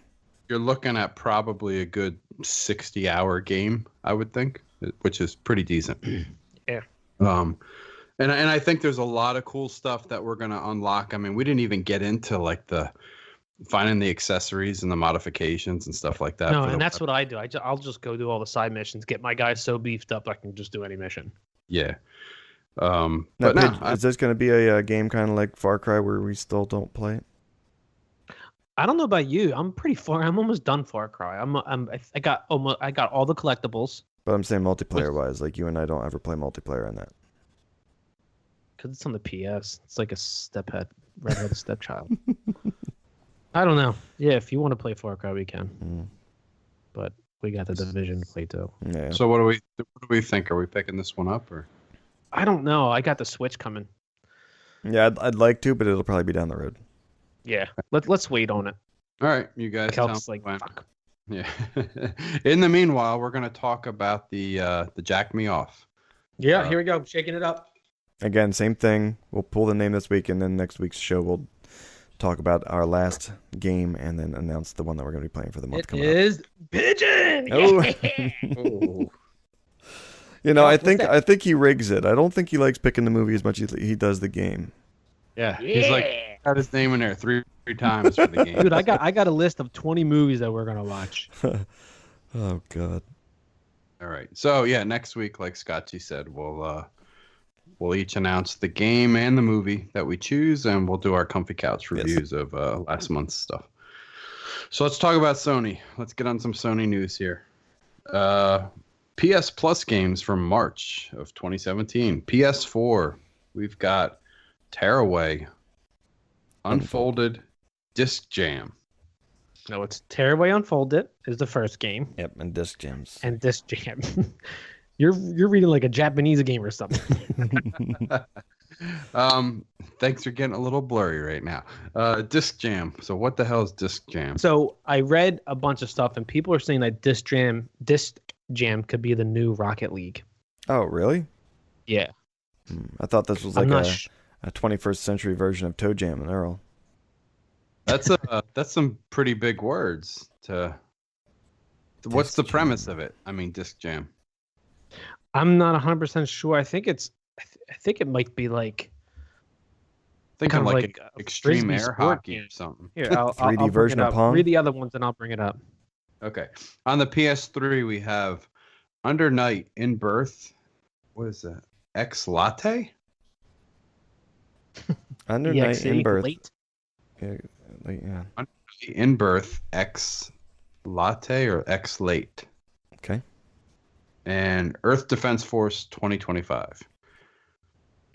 You're looking at probably a good 60-hour game, I would think, which is pretty decent. Yeah. And I think there's a lot of cool stuff that we're gonna unlock. I mean, we didn't even get into like the finding the accessories and the modifications and stuff like that. No, and that's what I do. I'll just go do all the side missions, get my guys so beefed up I can just do any mission. Yeah. Now, But Pidge, no, is this going to be a game kind of like Far Cry where we still don't play it? I don't know about you. I'm pretty far. I'm almost done Far Cry. I got all the collectibles But I'm saying multiplayer wise, like you and I don't ever play multiplayer on that. because it's on the PS. It's like a redheaded stepchild. I don't know. Yeah, if you want to play Far Cry, we can. But we got the Division to play too. Yeah. so what do we think? Are we picking this one up or? I don't know. I got the Switch coming. Yeah, I'd like to, but it'll probably be down the road. Yeah, let's wait on it. All right, you guys. tell Kelp's me like, when. fuck. Yeah. In the meanwhile, we're gonna talk about the Jack Me Off. Yeah, here we go. Shaking it up. Again, same thing. We'll pull the name this week, and then next week's show we'll talk about our last game, and then announce the one that we're going to be playing for the month It coming is Pigeon. Oh. I think he rigs it. I don't think he likes picking the movie as much as he does the game. Yeah. He's like got his name in there three times for the game. Dude, I got a list of 20 movies that we're gonna watch. Oh God. All right. So yeah, next week, like Scotchy said, we'll each announce the game and the movie that we choose, and we'll do our comfy couch reviews of last month's stuff. So let's talk about Sony. Let's get on some Sony news here. PS Plus games from March of 2017. PS4, we've got Tearaway, Unfolded, Disc Jam. No, it's Tearaway Unfolded is the first game, Yep, and disc gems. and Disc Jam. You're reading like a Japanese game or something. Thanks for getting a little blurry right now. Disc Jam. So what the hell is Disc Jam? So I read a bunch of stuff, and people are saying that Disc Jam could be the new Rocket League. Oh, really? Yeah. I thought this was I'm like not a 21st century version of Toe Jam and Earl. That's some pretty big words. What's the premise of it? I mean, Disc Jam. I'm not 100% sure. I think it might be like Thinking kind of like like an a extreme frisbee air sport hockey game. or something. Here, 3D bring version it of up. Pong? Read the other ones, and I'll bring it up. Okay. On the PS3, we have Under Night in Birth. What is that? X Latte? Under Night EXE, in Birth. late. Yeah. Under Night in Birth X Latte or X Late. Okay. And Earth Defense Force 2025.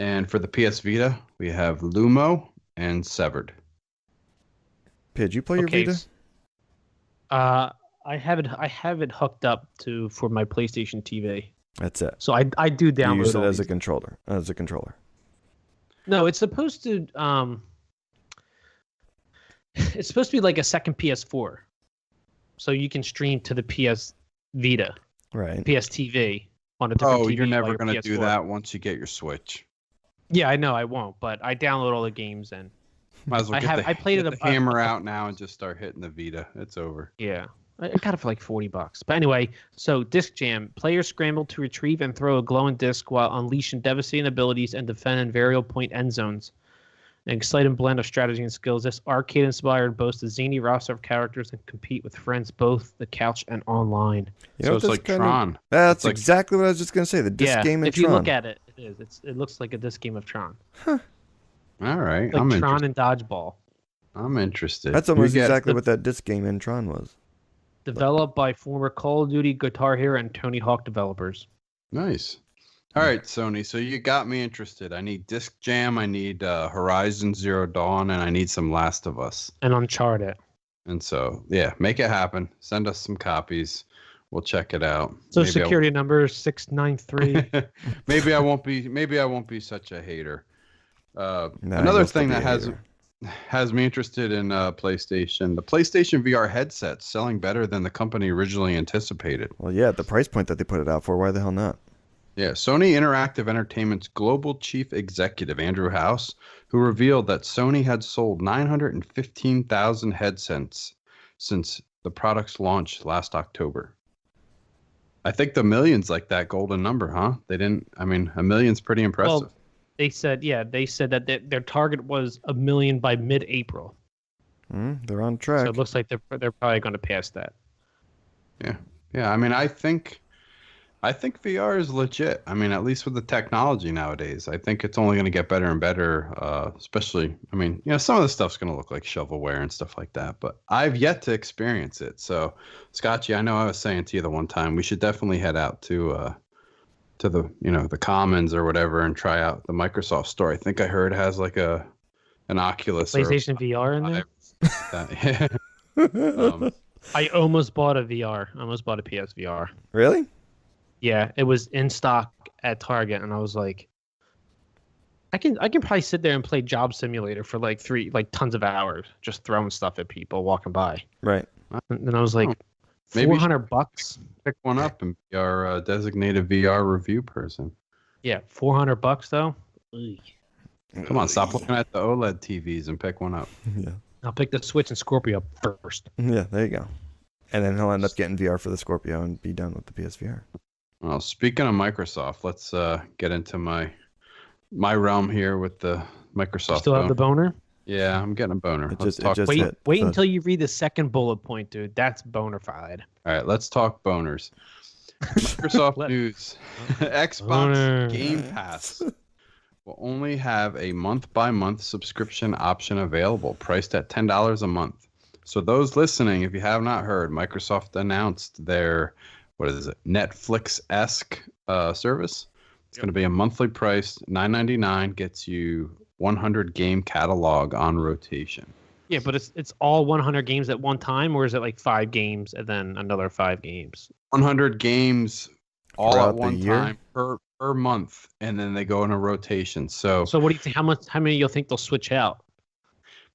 And for the PS Vita, we have Lumo and Severed. Did you play your Okay, Vita? I have it hooked up for my PlayStation TV. That's it. So I do You download use it all as a these. controller. No, it's supposed to it's supposed to be like a second PS4. So you can stream to the PS Vita, Right. PS TV on a different TV. You're while never your going to do PS4. that once you get your Switch. Yeah, I know I won't, but I download all the games and Might as well I played it get the hammer out now and just start hitting the Vita. It's over. yeah. I got it for like $40. But anyway, so Disc Jam. Players scramble to retrieve and throw a glowing disc while unleashing devastating abilities and defend in variable point end zones. An exciting blend of strategy and skills. This arcade-inspired boasts a zany roster of characters and compete with friends both the couch and online. You So know it's what like this kinda- Tron. That's It's like- exactly what I was just going to say. The disc game in if Tron. you look at it, it is. It looks like a disc game of Tron. All right. Like I'm Tron interested. and Dodgeball. I'm interested. That's almost You get- exactly what that disc game in Tron was. Developed by former Call of Duty, Guitar Hero, and Tony Hawk developers. Nice. All right, Sony. So you got me interested. I need Disc Jam. I need Horizon Zero Dawn, and I need some Last of Us. And Uncharted. And so, yeah, make it happen. Send us some copies. We'll check it out. So Maybe I security number 693. maybe I won't be such a hater. Nah, Another you'll still thing be that a hater. has me interested in PlayStation. The PlayStation VR headset selling better than the company originally anticipated. Well, yeah, at the price point that they put it out for, why the hell not? Yeah, Sony Interactive Entertainment's global chief executive, Andrew House, who revealed that Sony had sold 915,000 headsets since the product's launch last October. I think the million's like that golden number, huh? A million's pretty impressive. Well, they said that their target was 1 million by mid-April. They're on track. So it looks like they're probably going to pass that. Yeah. I mean, I think VR is legit. I mean, at least with the technology nowadays, I think it's only going to get better and better. Especially, I mean, some of the stuff's going to look like shovelware and stuff like that, but I've yet to experience it. So, Scotchy, I know I was saying to you the one time we should definitely head out to the the Commons or whatever and try out the Microsoft store. I think I heard it has like an Oculus PlayStation VR in there? I almost bought a VR. I almost bought a PSVR. Really? Yeah, it was in stock at Target, and I was like, I can probably sit there and play Job Simulator for like tons of hours, just throwing stuff at people walking by. Right. And then I was like, maybe you should $400. pick one up and be our designated VR review person. Yeah, $400 though. Ugh. Come on, stop looking at the OLED TVs and pick one up. Yeah. I'll pick the Switch and Scorpio up first. Yeah, there you go. And then he'll end up getting VR for the Scorpio and be done with the PSVR. Well, speaking of Microsoft, let's get into my realm here with the Microsoft. Still have the boner? Yeah, I'm getting a boner. It Let's just talk. hit. Wait So- until you read the second bullet point, dude. That's boner fide. All right, let's talk boners. Microsoft news: Xbox Boner. Game Pass will only have a month-by-month subscription option available, priced at $10 a month. So those listening, if you have not heard, Microsoft announced their what is it, Netflix-esque service. It's going to be a monthly price, $9.99, gets you 100 game catalog on rotation. Yeah, but it's all 100 games at one time, or is it like 5 games and then another 5 games? 100 games all Throughout at the one year? time per month, and then they go in a rotation. So So what do you think? How many you'll think they'll switch out?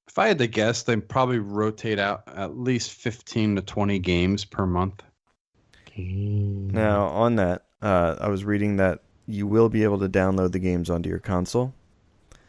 if I had to guess, they probably rotate out at least 15 to 20 games per month. Now, on that, I was reading that you will be able to download the games onto your console.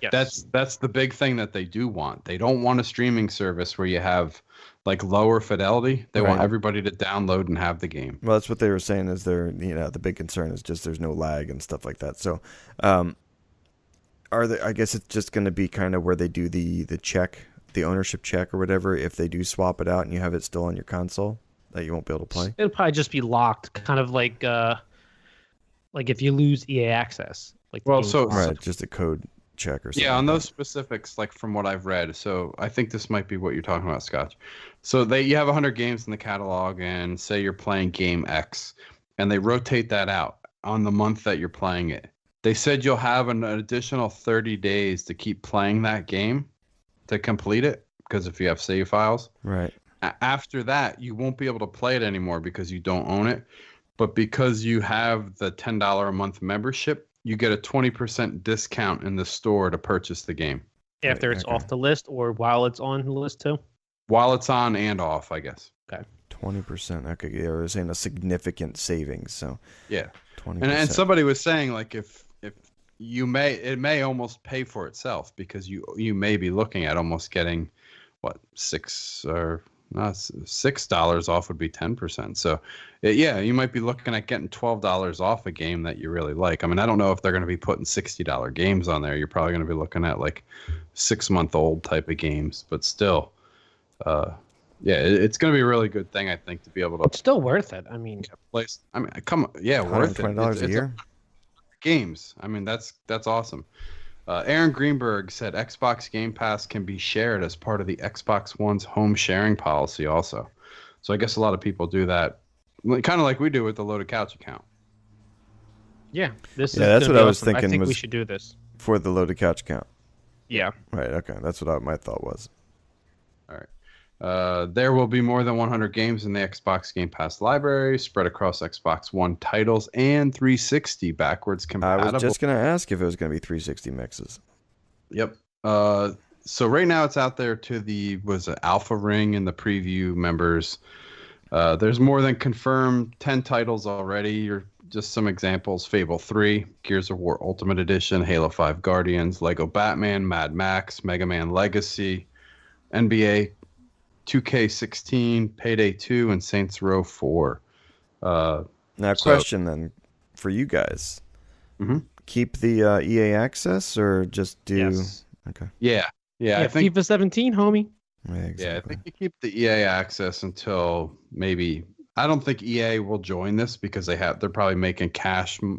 Yes. That's the big thing that they do want. They don't want a streaming service where you have like lower fidelity. They want Right. everybody to download and have the game. Well, that's what they were saying is the big concern is just there's no lag and stuff like that. So, I guess it's just going to be kind of where they do the check, the ownership check or whatever. If they do swap it out and you have it still on your console, that you won't be able to play. It'll probably just be locked, kind of like if you lose EA access. Like the Well, game's so- locked. Right, just a code check or something. Yeah, on like those specifics, like from what I've read. So I think this might be what you're talking about, Scotch. So you have 100 games in the catalog, and say you're playing game X, and they rotate that out on the month that you're playing it. They said you'll have an additional 30 days to keep playing that game to complete it, because if you have save files. that. Right. After that, you won't be able to play it anymore because you don't own it. But because you have the $10 a month membership, you get a 20% discount in the store to purchase the game After it's okay. off the list or while it's on the list too. while it's on and off, I guess. 20%. Okay, yeah, we were saying a significant savings. So Yeah. 20%. And somebody was saying like if it may almost pay for itself, because you may be looking at almost getting what $6 off would be 10%. So yeah, you might be looking at getting $12 off a game that you really like. I mean, I don't know if they're going to be putting $60 games on there. You're probably going to be looking at like 6-month-old type of games, but still, yeah, it's going to be a really good thing, I think, to be able to It's still worth it. I mean, place. I mean, come on, yeah, worth it. $120 a year. Games. I mean, that's awesome. Aaron Greenberg said Xbox Game Pass can be shared as part of the Xbox One's home sharing policy also. So I guess a lot of people do that, kind of like we do with the Loaded Couch account. yeah, this is. Yeah, that's gonna what be I was awesome. thinking I think we was- should do this. For the Loaded Couch account. Yeah. Right, okay. That's what my thought was. All right. There will be more than 100 games in the Xbox Game Pass library, spread across Xbox One titles and 360 backwards I compatible. was just going to ask if it was going to be 360 mixes. Yep. So right now it's out there to the Alpha Ring and the preview members. There's more than confirmed 10 titles already. Just some examples: Fable 3, Gears of War Ultimate Edition, Halo 5 Guardians, Lego Batman, Mad Max, Mega Man Legacy, NBA 2K16, Payday 2, and Saints Row 4. Now, So- question then for you guys. Mhm. Keep the EA access or just do... Yes. Okay. Yeah, Yeah. I think FIFA 17, homie. Yeah, exactly. Yeah, I think you keep the EA access until maybe. I don't think EA will join this because they're probably making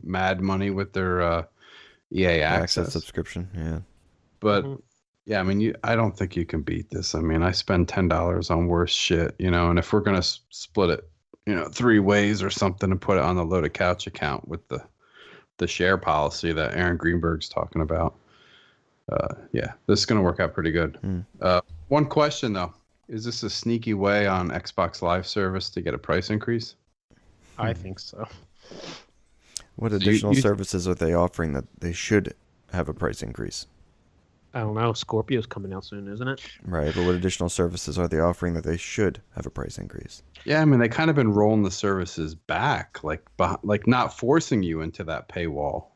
mad money with their EA access. subscription, yeah. But Mhm. yeah, I mean, I don't think you can beat this. I mean, I spend $10 on worse shit, and if we're gonna split it, 3 ways or something and put it on the Loaded Couch account with the share policy that Aaron Greenberg's talking about. Yeah, this is gonna work out pretty good. One question though. Is this a sneaky way on Xbox Live Service to get a price increase? I think so. What you- additional you- services are they offering that they should have a price increase? I don't know. Scorpio's coming out soon, isn't it? Right, but what additional services are they offering that they should have a price increase? Yeah, I mean, they kind of been rolling the services back, like not forcing you into that paywall.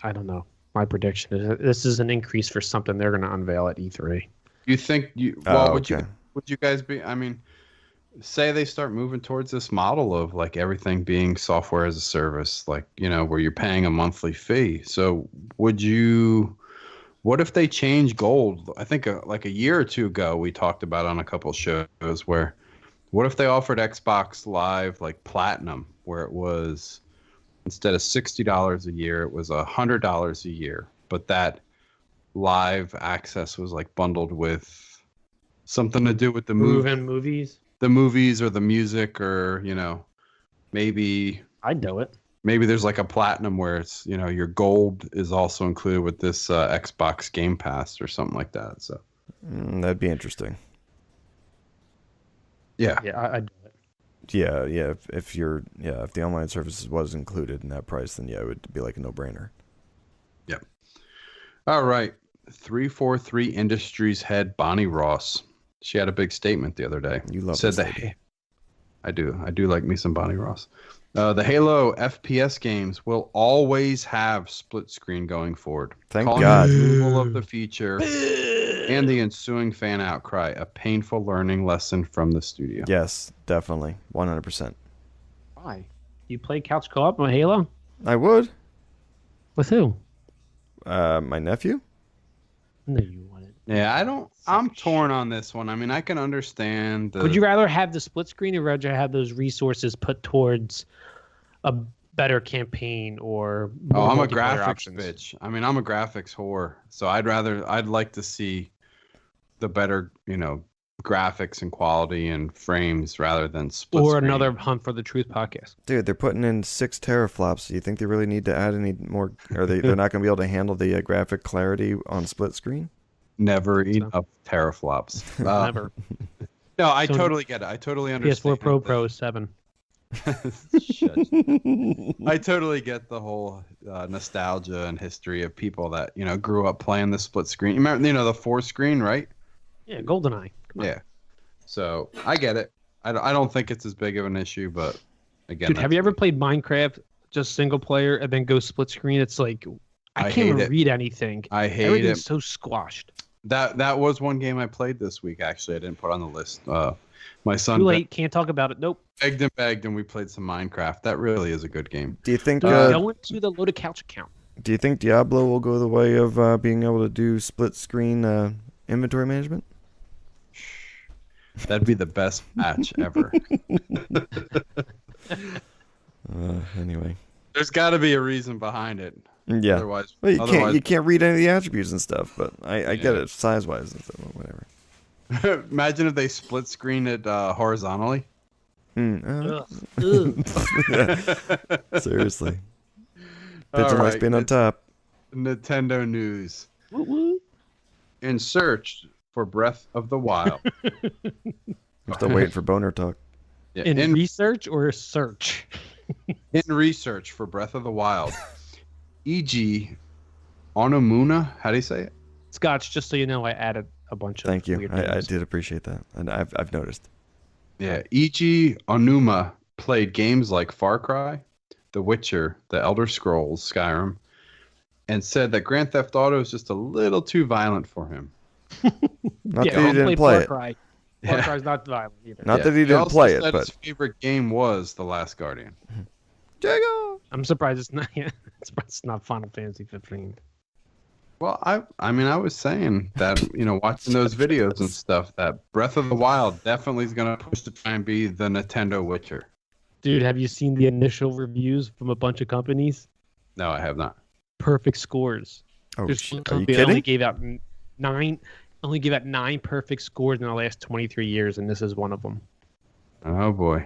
I don't know. My prediction is that this is an increase for something they're going to unveil at E3. You think would you guys be? I mean, say they start moving towards this model of like everything being software as a service, like where you're paying a monthly fee. So what if they change gold? I think like a year or two ago we talked about on a couple shows where what if they offered Xbox Live like Platinum, where it was instead of $60 a year, it was $100 a year, but that live access was like bundled with something to do with the Move and movies. the movies or the music or Maybe I'd do it. there's like a platinum where it's, your gold is also included with this Xbox Game Pass or something like that. So That'd be interesting. yeah. Yeah, I'd do it. Yeah, yeah. If the online services was included in that price, then yeah, it would be like a no-brainer. Yep. All right. 343 Industries head Bonnie Ross. She had a big statement the other day. You love Said this that lady. I do like me some Bonnie Ross. The Halo FPS games will always have split screen going forward. Thank Calling God. the removal of the feature and the ensuing fan outcry a painful learning lesson from the studio. Yes, definitely, 100%. Why? You play couch co-op on Halo? I would. With who? My nephew. No, you wouldn't. Yeah, I'm torn on this one. I mean, I can understand. Would you rather have the split screen or rather have those resources put towards a better campamping or more I'm a multiplayer graphics options? bitch. I mean, I'm a graphics whore. So I'd like to see the better, graphics and quality and frames rather than split Or screen. another Hunt for the Truth podcast. Dude, they're putting in 6 teraflops. Do you think they really need to add any more? They're not going to be able to handle the graphic clarity on split screen? Never enough teraflops. Never. No, I So- totally get it. I totally understand. PS4 Pro that- Pro 7. Shut. I totally get the whole nostalgia and history of people that grew up playing the split screen. You remember, the 4 screen, right? Yeah, GoldenEye. Come on. Yeah. So I get it. I don't think it's as big of an issue, but again, Dude, have you ever played Minecraft just single player and then go split screen? It's like I I can't hate even it. read anything. I hate Everything's it. so squashed. That was one game I played this week. Actually, I didn't put on the list. My son Too late. Can't talk about it. Nope. begged, and we played some Minecraft. That really is a good game. Do you think? Dude, go into the Loaded Couch account. Do you think Diablo will go the way of being able to do split screen inventory management? That'd be the best patch ever. Anyway. There's got to be a reason behind it. Yeah. Otherwise, Well, you can't read any of the attributes and stuff, but I get it size wise and stuff, whatever. Imagine if they split screen it horizontally. Ugh. Seriously. All Pigeon likes right, being on top. Nintendo news. Woo woo. In search for Breath of the Wild. I'm still waiting for boner talk. Yeah, In research or search? in research for Breath of the Wild. E.g. Onumuna, how do you say it? Scotch, just so you know, I added a bunch of Thank you. weird I names. did appreciate that. And I've noticed. Yeah, E.g. Onuma played games like Far Cry, The Witcher, The Elder Scrolls, Skyrim, and said that Grand Theft Auto is just a little too violent for him. Not Yeah, that he I'll didn't play Far it. Cry. Far Yeah. Cry's not violent either. Not Yeah, that he didn't also play it, said but his favorite game was The Last Guardian. Jago. I'm surprised it's not. Yeah, it's not Final Fantasy 15. Well, I mean, I was saying that, watching those videos and stuff, that Breath of the Wild definitely is going to push to try and be the Nintendo Witcher. Dude, have you seen the initial reviews from a bunch of companies? No, I have not. Perfect scores. Oh, There's one are you company that only kidding? gave out nine perfect scores in the last 23 years, and this is one of them. Oh, boy.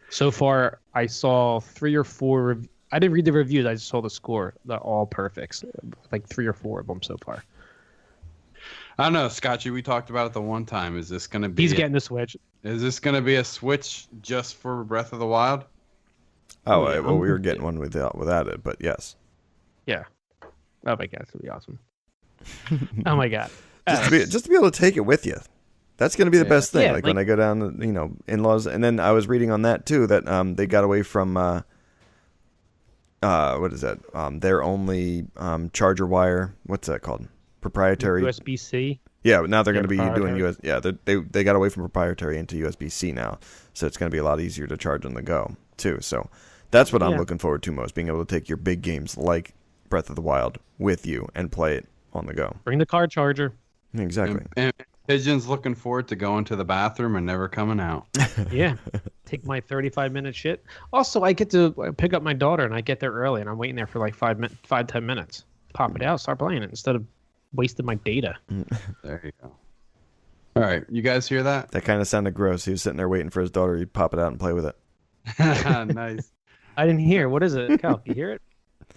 So far, I saw 3 or 4. I didn't read the reviews. I just saw the score. They're all perfects. Like 3 or 4 of them so far. I don't know, Scotchy, we talked about it the one time. Is this going to be He's getting the Switch. Is this going to be a Switch just for Breath of the Wild? Oh, Yeah, well, we were I'm- getting one without it, but yes. Yeah. Oh my god, it's gonna be awesome. Oh my god. Just to be able to take it with you. That's going to be the Yeah. best thing. Yeah, like when I go down, in-laws. And then I was reading on that, too, that they got away from, what is that? Their only charger wire. What's that called? Proprietary. USB-C. Yeah, but now they're going Yeah, to be doing proprietary. US. Yeah, they got away from proprietary into USB-C now, so it's going to be a lot easier to charge on the go too. So that's what I'm Yeah. looking forward to most: being able to take your big games like Breath of the Wild with you and play it on the go. Bring the car charger. Exactly. And Pigeon's looking forward to going to the bathroom and never coming out. Yeah. Take my 35-minute shit. Also, I get to pick up my daughter, and I get there early, and I'm waiting there for like 5-10 minutes. Pop it out, start playing it instead of wasting my data. There you go. All right, you guys hear that? That kind of sounded gross. He was sitting there waiting for his daughter. He'd pop it out and play with it. Nice. I didn't hear. What is it? Calc, you hear it?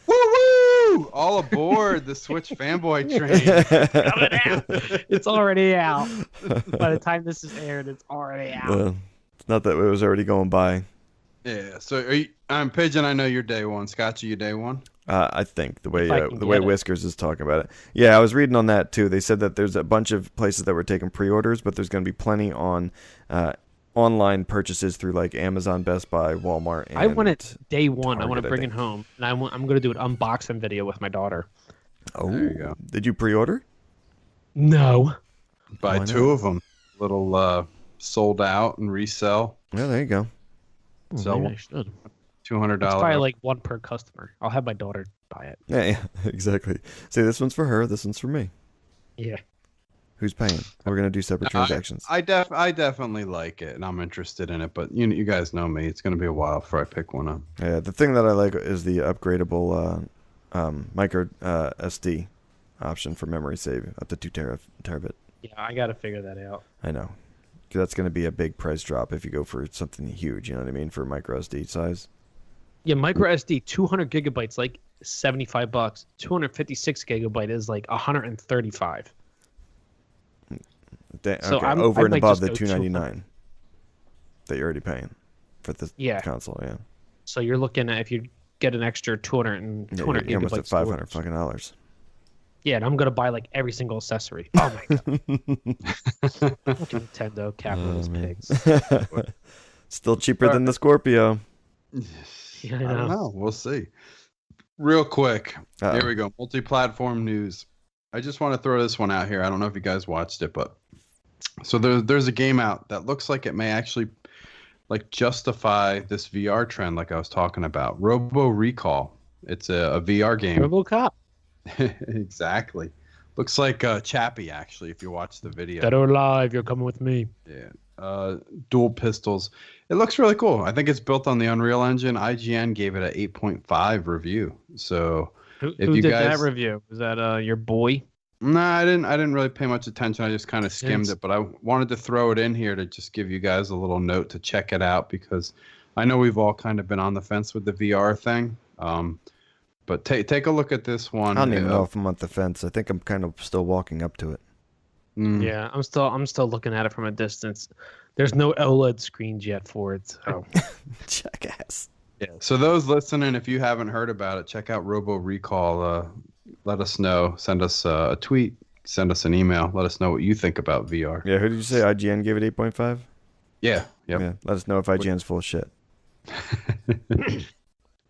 Woo woo! All aboard the Switch fanboy train. Coming out. It's already out. By the time this is aired, it's already out. It's not that it was already going by. Yeah. So I'm Pigeon. I know you're day one. Scotchy, you day one. I think the way If I can the way get it. Whiskers is talking about it. Yeah, I was reading on that too. They said that there's a bunch of places that were taking pre-orders, but there's going to be plenty on online purchases through like Amazon, Best Buy, Walmart. And I want it day one. I want to Target, I bring it think. home, and I'm going to do an unboxing video with my daughter. Oh, There you go. Did you pre-order? No. Buy Why two not? of them. Little sold out and resell. Yeah, there you go. So Maybe I should. $200. It's probably like one per customer. I'll have my daughter buy it. Yeah, exactly. See, this one's for her. This one's for me. Yeah. Who's paying? We're gonna do separate transactions. I definitely like it, and I'm interested in it. But you guys know me; it's going to be a while before I pick one up. Yeah, the thing that I like is the upgradable micro SD option for memory save up to 2 terabit. Yeah, I got to figure that out. I know, 'cause that's gonna be a big price drop if you go for something huge. You know what I mean? For micro SD size. Yeah, micro SD, 200 gigabytes, like $75. 256 gigabyte is like 135. So Okay, I over and might above just the go 299 that you're already paying for the Yeah. console. Yeah, So you're looking at if you get an extra 200 and yeah 200 you're almost at gigabytes. $500 storage. fucking dollars. Yeah, and I'm gonna buy like every single accessory. Oh my god, fucking Nintendo, capitalist man. pigs. Still cheaper than the Scorpio. Yeah, I don't know. We'll see. Real quick, Uh-oh. here we go. Multi-platform news. I just want to throw this one out here. I don't know if you guys watched it, but so there's a game out that looks like it may actually like justify this VR trend, like I was talking about. Robo Recall. It's a VR game. RoboCop. Exactly. Looks like Chappie actually. If you watch the video. Dead or alive, you're coming with me. Yeah. Dual pistols. It looks really cool. I think it's built on the Unreal Engine. IGN gave it an 8.5 review. So Who If you did guys- that review? Was that your boy? no, I didn't really pay much attention. I just kind of skimmed Yes. it, but I wanted to throw it in here to just give you guys a little note to check it out because I know we've all kind of been on the fence with the VR thing. But take a look at this one. I don't even know if I'm on the fence. I think I'm kind of still walking up to it. Yeah, I'm still looking at it from a distance. There's no OLED screens yet for it. So Jackass. Yeah. So those listening, if you haven't heard about it, check out Robo Recall. Let us know. Send us a tweet. Send us an email. Let us know what you think about VR. Yeah, who did you say IGN gave it 8.5? Yeah. Yep. Yeah, let us know if IGN's full of shit.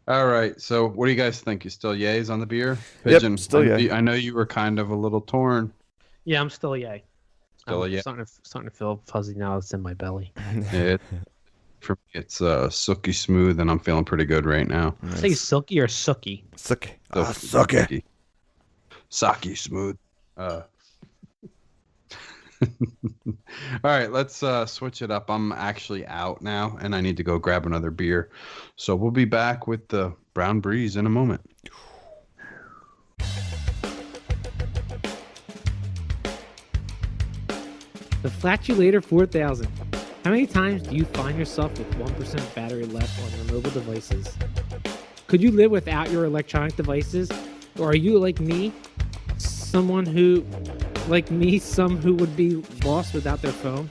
All right. So what do you guys think? You still yays on the beer? Yep, still yay. I know you were kind of a little torn. yeah, I'm still yay. Still a I'm yay. starting to feel fuzzy now. It's in my belly. Yeah, for me, it's silky smooth, and I'm feeling pretty good right now. Say silky or sooky? Suck. So- Suck it. Saki smooth. All right, let's switch it up. I'm actually out now, and I need to go grab another beer. So we'll be back with the Brown Breeze in a moment. The Flatulator 4000. How many times do you find yourself with 1% battery left on your mobile devices? Could you live without your electronic devices? Or are you like me, some who would be lost without their phone?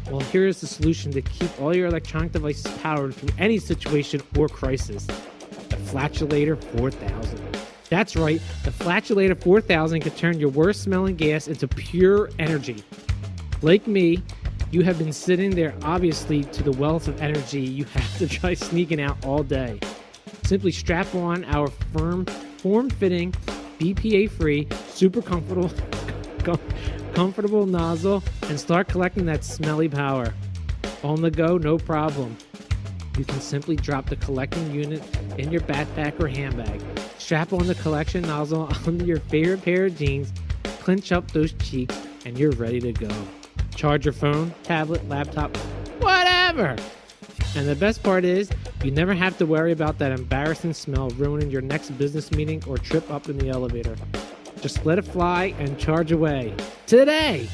Well, here is the solution to keep all your electronic devices powered through any situation or crisis. The Flatulator 4000. That's right, the Flatulator 4000 can turn your worst smelling gas into pure energy. Like me, you have been sitting there obviously to the wealth of energy you have to try sneaking out all day. Simply strap on our form-fitting, BPA-free, super comfortable nozzle and start collecting that smelly power. On the go, no problem. You can simply drop the collecting unit in your backpack or handbag. Strap on the collection nozzle under your favorite pair of jeans, clench up those cheeks, and you're ready to go. Charge your phone, tablet, laptop, whatever. And the best part is, you never have to worry about that embarrassing smell ruining your next business meeting or trip up in the elevator. Just let it fly and charge away. Today!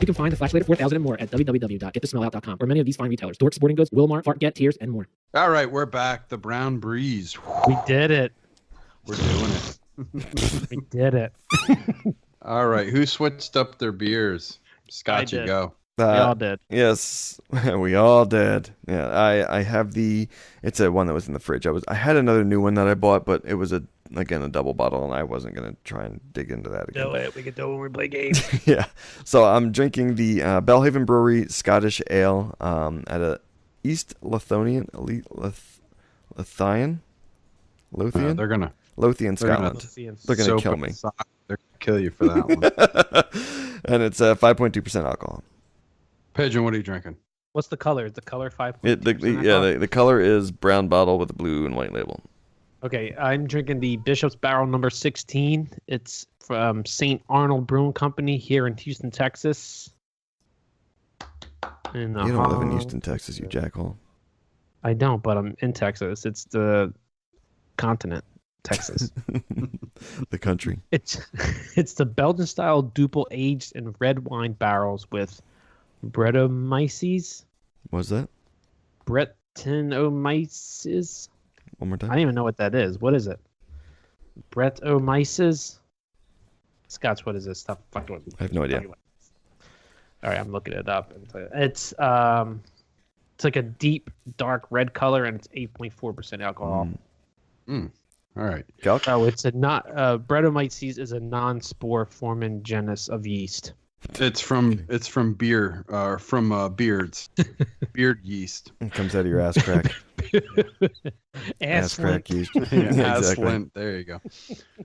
You can find the Flashlighter 4000 and more at www.getthesmellout.com or many of these fine retailers: Dork Sporting Goods, Wilmart, Fartget, Tears, and more. All right, we're back. The Brown Breeze. We did it. We're doing it. We did it. All right, who switched up their beers? Scott, you did. go. We all did. Yes, we all did. Yeah, I have it's a one that was in the fridge. I had another new one that I bought, but it was again a double bottle, and I wasn't gonna try and dig into that again. Do it. We can do it when we play games. Yeah, so I'm drinking the Belhaven Brewery Scottish Ale at a East Lothian, Lothian, They're Scotland. They're gonna soap kill and me. sock. They're gonna kill you for that one. And it's 5.2% alcohol. Pigeon, what are you drinking? What's the color? The color 5. The color is brown bottle with a blue and white label. Okay, I'm drinking the Bishop's Barrel number 16. It's from St. Arnold Brewing Company here in Houston, Texas. You don't live in Houston, Texas, you jackhole. I don't, but I'm in Texas. It's the continent, Texas. The country. It's the Belgian style duple aged in red wine barrels with Brettanomyces. What's that? Brettanomyces. One more I time. don't even know what that is. What is it? Brettanomyces. Scotch, what is this stuff? Fuck with me. I have no idea. All right, I'm looking it up. It's like a deep dark red color, and it's 8.4% alcohol. All right. Calc? Oh, it's a not Brettanomyces is a non-spore forming genus of yeast. It's from beer, beards, beard yeast. It comes out of your ass crack. Ass crack yeast. Yeah, Yeah, exactly. Flint. There you go.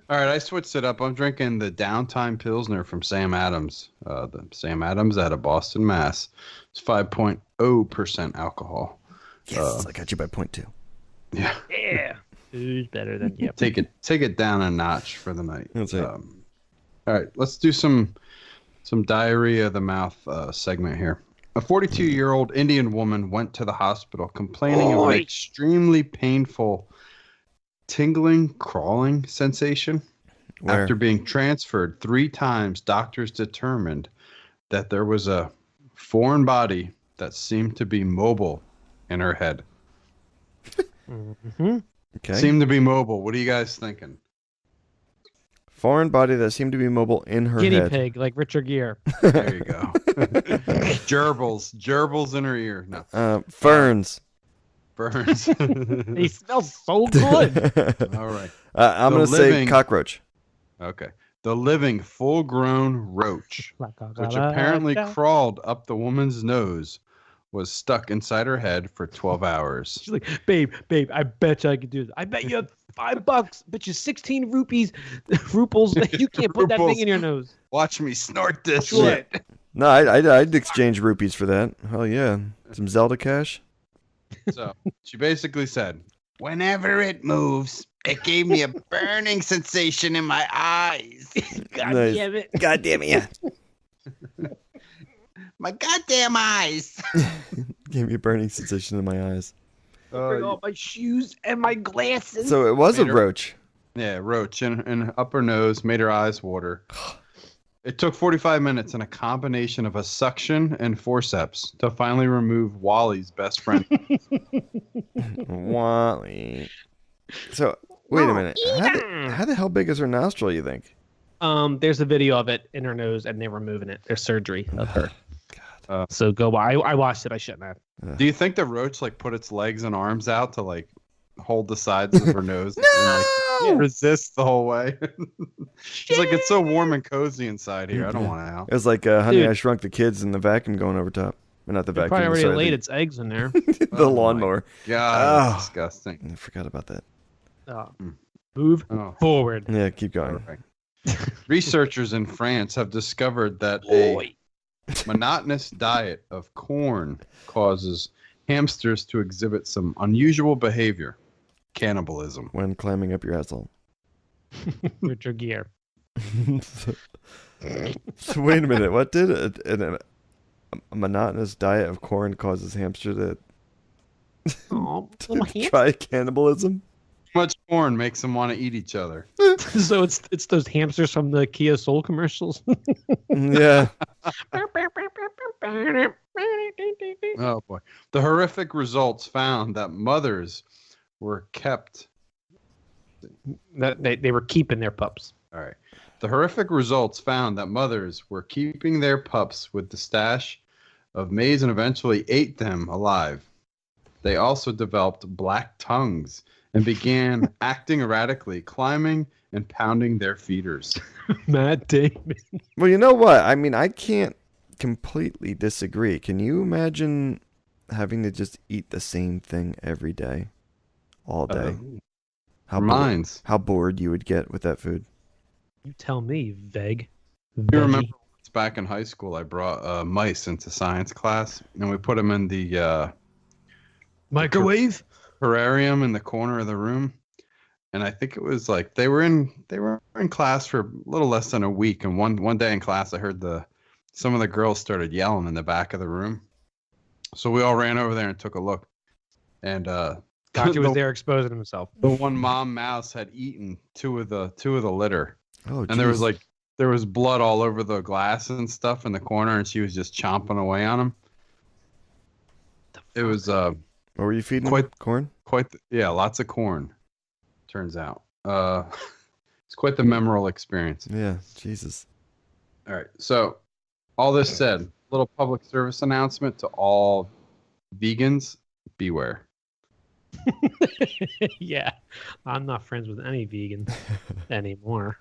All right, I switched it up. I'm drinking the Downtime Pilsner from Sam Adams. The Sam Adams out of Boston, Mass. It's 5.0% alcohol. Yes, I got you by 0.2. Yeah. Yeah. Who's better than you? Take it down a notch for the night. That's it. All right, let's do some diarrhea of the mouth segment here. A 42-year-old Indian woman went to the hospital complaining of an extremely painful tingling, crawling sensation. Where? After being transferred 3 times, doctors determined that there was a foreign body that seemed to be mobile in her head. Mm-hmm. Okay. Seemed to be mobile. What are you guys thinking? Foreign body that seemed to be mobile in her Guinea head. pig, like Richard Gere. There you go. Gerbils in her ear. No, Ferns. burns. They smell so good. All right. I'm The going to say living- cockroach. Okay. The living full-grown roach, which apparently crawled up the woman's nose, was stuck inside her head for 12 hours. She's like, babe, I bet you I could do this. I bet you $5. Bet you 16 ruples. You can't put that thing in your nose. Watch me snort this Sure. shit. No, I'd exchange rupees for that. Hell yeah. Some Zelda cash. So she basically said, whenever it moves, it gave me a burning sensation in my eyes. God Nice. damn it. God damn it, yeah. My goddamn eyes. Gave me a burning sensation in my eyes. Bring all my shoes and my glasses. So it was a Made her- roach. Yeah, roach in up her nose, made her eyes water. It took 45 minutes and a combination of a suction and forceps to finally remove Wally's best friend. Wally. So, wait a minute. How the hell big is her nostril, you think? There's a video of it in her nose, and they're removing it. There's surgery of her. God. So go. I watched it. I shouldn't have. Do you think the roach like put its legs and arms out to like hold the sides of her nose and like resist the whole way? She's like, it's so warm and cozy inside here. I don't want out. It was like Honey, Dude. I Shrunk the Kids and the vacuum going over top. Well, not the It vacuum. probably already sorry, laid the, its eggs in there. the Oh my lawnmower. God, Oh. that's disgusting. I forgot about that. Move Oh, forward. Yeah, keep going. perfect. Researchers in France have discovered that a monotonous diet of corn causes hamsters to exhibit some unusual behavior, cannibalism. When climbing up your asshole. Richard Gere. So wait a minute. What did a monotonous diet of corn causes hamster to Oh, little ham- try cannibalism? Too much corn makes them want to eat each other. So it's those hamsters from the Kia Soul commercials. Yeah. Oh boy. The horrific results found that mothers were kept. They were keeping their pups. All right. The horrific results found that mothers were keeping their pups with the stash of maize and eventually ate them alive. They also developed black tongues and began acting erratically, climbing and pounding their feeders. Matt Damon. Well, you know what? I mean, I can't completely disagree. Can you imagine having to just eat the same thing every day, all day? Minds. How bored you would get with that food. You tell me, Veg. You remember back in high school, I brought mice into science class, and we put them in the microwave terrarium in the corner of the room. And I think it was like they were in class for a little less than a week. And one day in class, I heard some of the girls started yelling in the back of the room. So we all ran over there and took a look. And Doctor was there exposing himself. the one mom mouse had eaten two of the litter. Oh, And there was blood all over the glass and stuff in the corner, and she was just chomping away on them. It was What were you feeding quite- them? Corn? lots of corn. Turns out, it's quite the memorable experience. Yeah, Jesus. All right, so all this said, little public service announcement to all vegans: beware. Yeah, I'm not friends with any vegans anymore.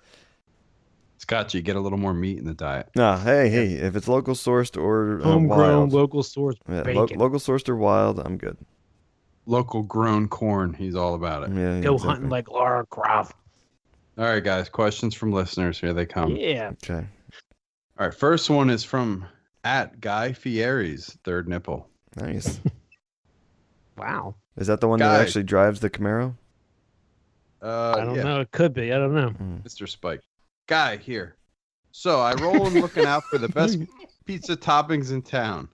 Scott, you get a little more meat in the diet. Nah, hey, if it's local sourced or Homegrown, wild, local source yeah, bacon. local sourced or wild, I'm good. Local grown corn, he's all about it. Yeah, Go exactly. hunting like Lara Croft. All right, guys, questions from listeners. Here they Yeah. Okay. All right, first one is from @GuyFieri's third nipple. Nice. Wow. Is that the one that Guy. actually drives the Camaro? I don't Yeah, know. It could be. I don't know. Mr. Spike. Guy here. So I roll and looking out for the best pizza toppings in town.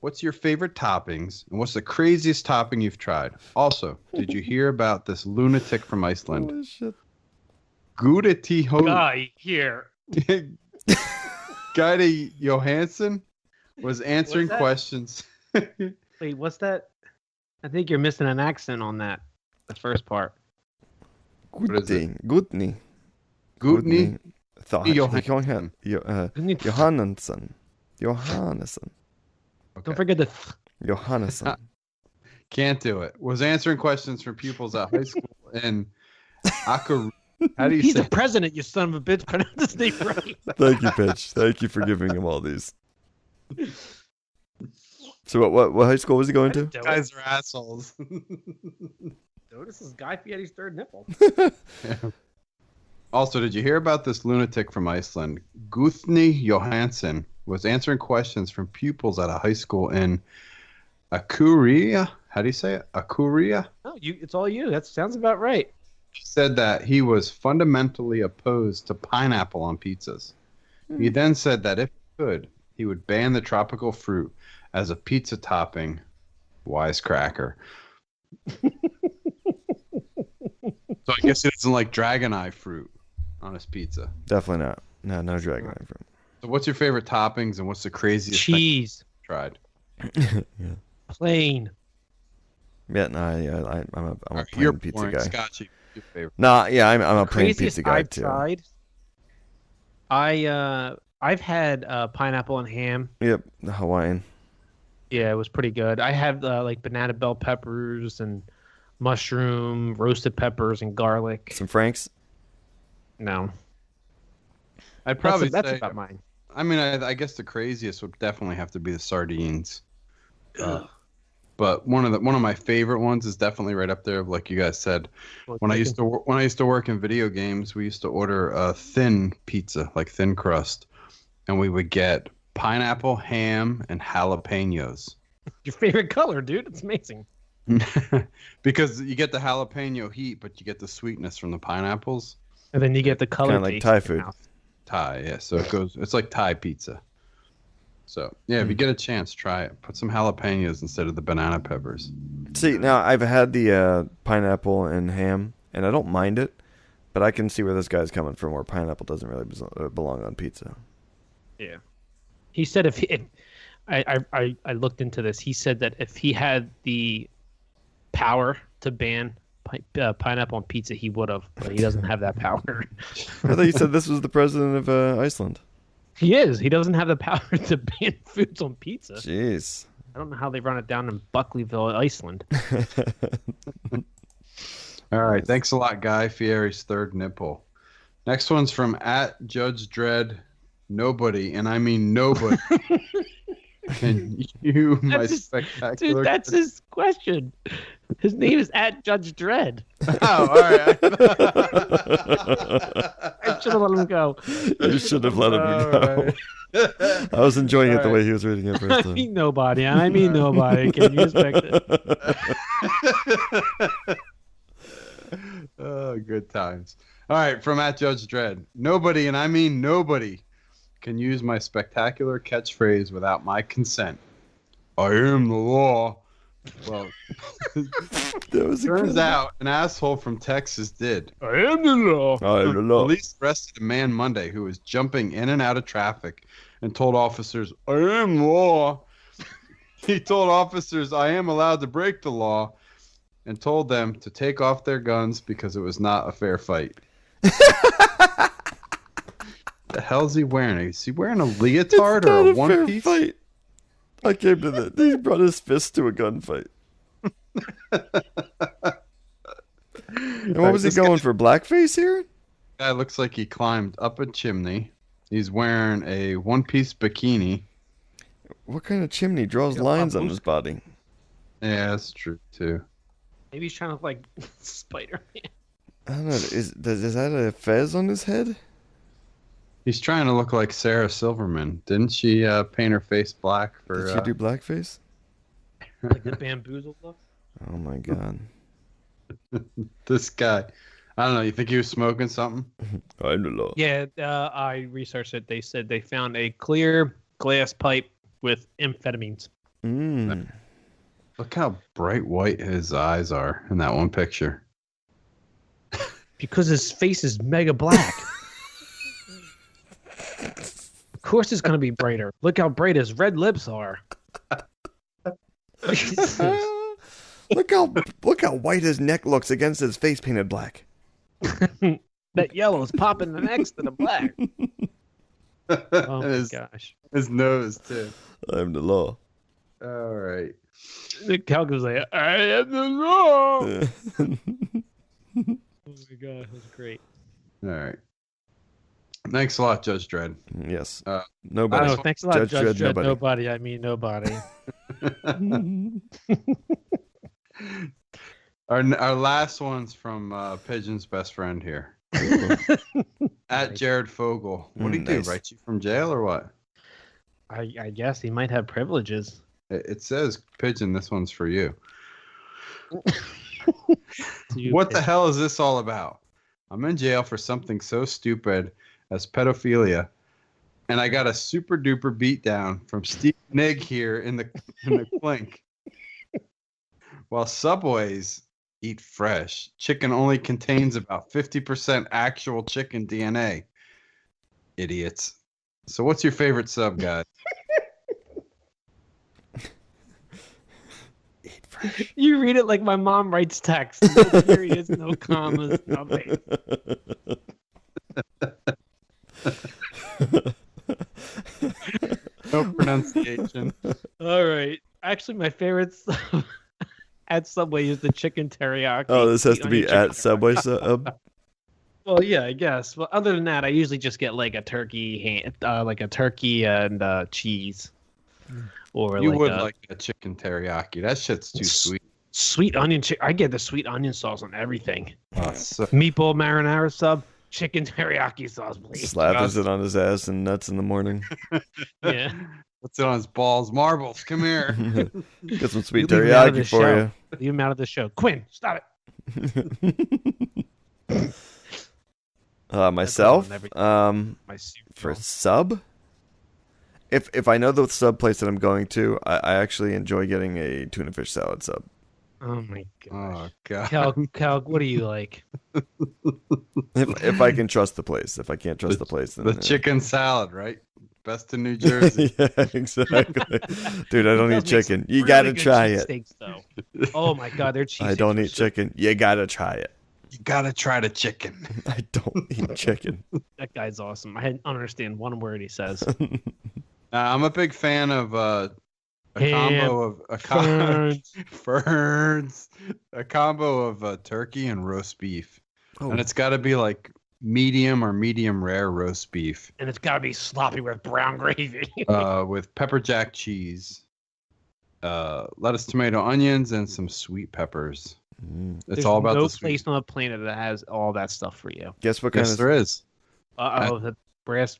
What's your favorite toppings, and what's the craziest topping you've tried? Also, did you hear about this lunatic from Iceland? Holy shit. Gudetiho Guy here. Guide Johansson was answering that? questions. Wait, what's that? I think you're missing an accent on that. The first part. is it? Gudni. Gudni Johansson. Johansson. Johannesson. Johannesson. Don't forget the. Johannesson. Can't do it. Was answering questions from pupils at high school in Akar. How do you He's say? the president, you son of a bitch. Pronounce his name right. Thank you, Pitch. Thank you for giving him all these. So what high school was he going to? Guys are assholes. This is Guy Fieri's third nipple. Also, did you hear about this lunatic from Iceland? Guthni Johansson was answering questions from pupils at a high school in Akureyri. How do you say it? Akureyri? No, it's all you. That sounds about right. He said that he was fundamentally opposed to pineapple on pizzas. He then said that if he could, he would ban the tropical fruit as a pizza topping. Wisecracker. So I guess he doesn't like dragon eye fruit on his pizza. Definitely not. No dragon eye fruit. So what's your favorite toppings and what's the craziest thing Cheese. you've tried? Yeah. Plain. Yeah, no, I'm a All right, plain you're pizza boring. guy. Scott, your favorite. Nah, yeah, I'm a plain Craziest pizza guy I've too. tried. I've had pineapple and ham. Yep, the Hawaiian. Yeah, it was pretty good. I had like banana bell peppers and mushroom, roasted peppers, and garlic. Some Franks. No, I'd probably that's say. about mine. I mean, I guess the craziest would definitely have to be the sardines. But one of my favorite ones is definitely right up there. Like you guys said, when I used to work in video games, we used to order a thin pizza, like thin crust, and we would get pineapple, ham, and jalapenos. Your favorite color, dude. It's amazing. Because you get the jalapeno heat, but you get the sweetness from the pineapples. And then you get the color. Kinda like taste Thai in your food. mouth. Thai, yeah. So it's like Thai pizza. So yeah, if you get a chance, try it. Put some jalapenos instead of the banana peppers. See, now I've had the pineapple and ham, and I don't mind it, but I can see where this guy's coming from, where pineapple doesn't really belong on pizza. Yeah. He said if I looked into this. He said that if he had the power to ban pineapple on pizza, he would have, but he doesn't have that power. I thought you said this was the president of Iceland. He is. He doesn't have the power to ban foods on pizza. Jeez. I don't know how they run it down in Buckleyville, Iceland. All right. Thanks a lot, Guy Fieri's third nipple. Next one's from @JudgeDredd. Nobody, and I mean nobody. Can you, my spectacular... Dude, that's his question. His name is @JudgeDredd. Oh, all right. I should have let him go. You should have let him All know. right. I was enjoying it the way he was reading it first I time. mean nobody. I mean nobody. Can you respect it? Oh, good times. All right, from @JudgeDredd. Nobody, and I mean nobody, can use my spectacular catchphrase without my consent. I am the law. Well, That was turns out an asshole from Texas did. I am the law. I don't know. Police arrested a man Monday who was jumping in and out of traffic and told officers, I am law. He told officers, I am allowed to break the law, and told them to take off their guns because it was not a fair fight. The hell's he wearing? Is he wearing a leotard or a one piece? Fight. I came to that. He brought his fist to a gunfight. And what was he going for? Blackface here? Guy looks like he climbed up a chimney. He's wearing a one-piece bikini. What kind of chimney draws lines on his body? Yeah, that's true too. Maybe he's trying to like Spider-Man. I don't know. Is that a fez on his head? He's trying to look like Sarah Silverman. Didn't she paint her face black for? Did she do blackface? Like the bamboozled look. Oh my god. This guy? I don't know. You think he was smoking something? I don't know. Yeah, I researched it. They said they found a clear glass pipe with amphetamines. Mm. Look how bright white his eyes are in that one picture. Because his face is mega black. Of course it's going to be brighter. Look how bright his red lips are. Look how white his neck looks against his face painted black. That yellow is popping next to the black. Oh my gosh. His nose too. I'm the law. All right. The Celk was like, I am the law. Oh my god, that was great. All right. Thanks a lot, Judge Dredd. Yes. Oh, Nobody. thanks a lot, Judge Dredd. Nobody. Nobody. I mean nobody. Our last one's from Pigeon's best friend here. @Jared Fogel. What do you do? Nice. Write you from jail or what? I guess he might have privileges. It says Pigeon. This one's for you. You What the hell is this all about? I'm in jail for something so stupid as pedophilia, and I got a super duper beatdown from Steve Nig here in the clink. While Subways eat fresh, chicken only contains about 50% actual chicken DNA. Idiots. So what's your favorite sub, guys? Eat fresh. You read it like my mom writes text. No periods, no commas, nothing. No pronunciation. All right. Actually, my favorite stuff at Subway is the chicken teriyaki. Oh, this has to be Sweet onion at Subway sub. Well, yeah, I guess. Well, other than that, I usually just get like a turkey, and cheese, or You like would a like a chicken teriyaki. That shit's too sweet. sweet onion. I get the sweet onion sauce on everything. Oh, so- Meatball marinara sub, chicken teriyaki sauce, please. Slathers it on his ass and nuts in the morning. Yeah. What's it on his balls? Marbles. Come here. Get some sweet You leave me out of teriyaki this for show. Leave him out of the show. Quinn, stop it. Myself, everything. My for cereal. sub, if I know the sub place that I'm going to, I actually enjoy getting a tuna fish salad sub. Oh my gosh. Oh god. Calc, what do you like? If I can trust the place. If I can't trust the place, then The chicken salad, right? best in New Jersey. Yeah, exactly. Dude, I don't It eat does make chicken. some You really gotta good try it. cheesesteaks, though. Oh my god, their cheesesteaks. I don't are eat so- chicken. You gotta try it. You gotta try the chicken. I don't eat chicken. That guy's awesome. I don't understand one word he says. I'm a big fan of a Ham, combo of ferns. a combo of turkey and roast beef, Oh, and it's got to be like medium or medium rare roast beef And it's gotta be sloppy with brown gravy. with pepper jack cheese, lettuce, tomato, onions, and some sweet peppers. mm. It's There's all about no the sweet. place on the planet that has all that stuff for you. Guess what kind Yes, of there is. The brass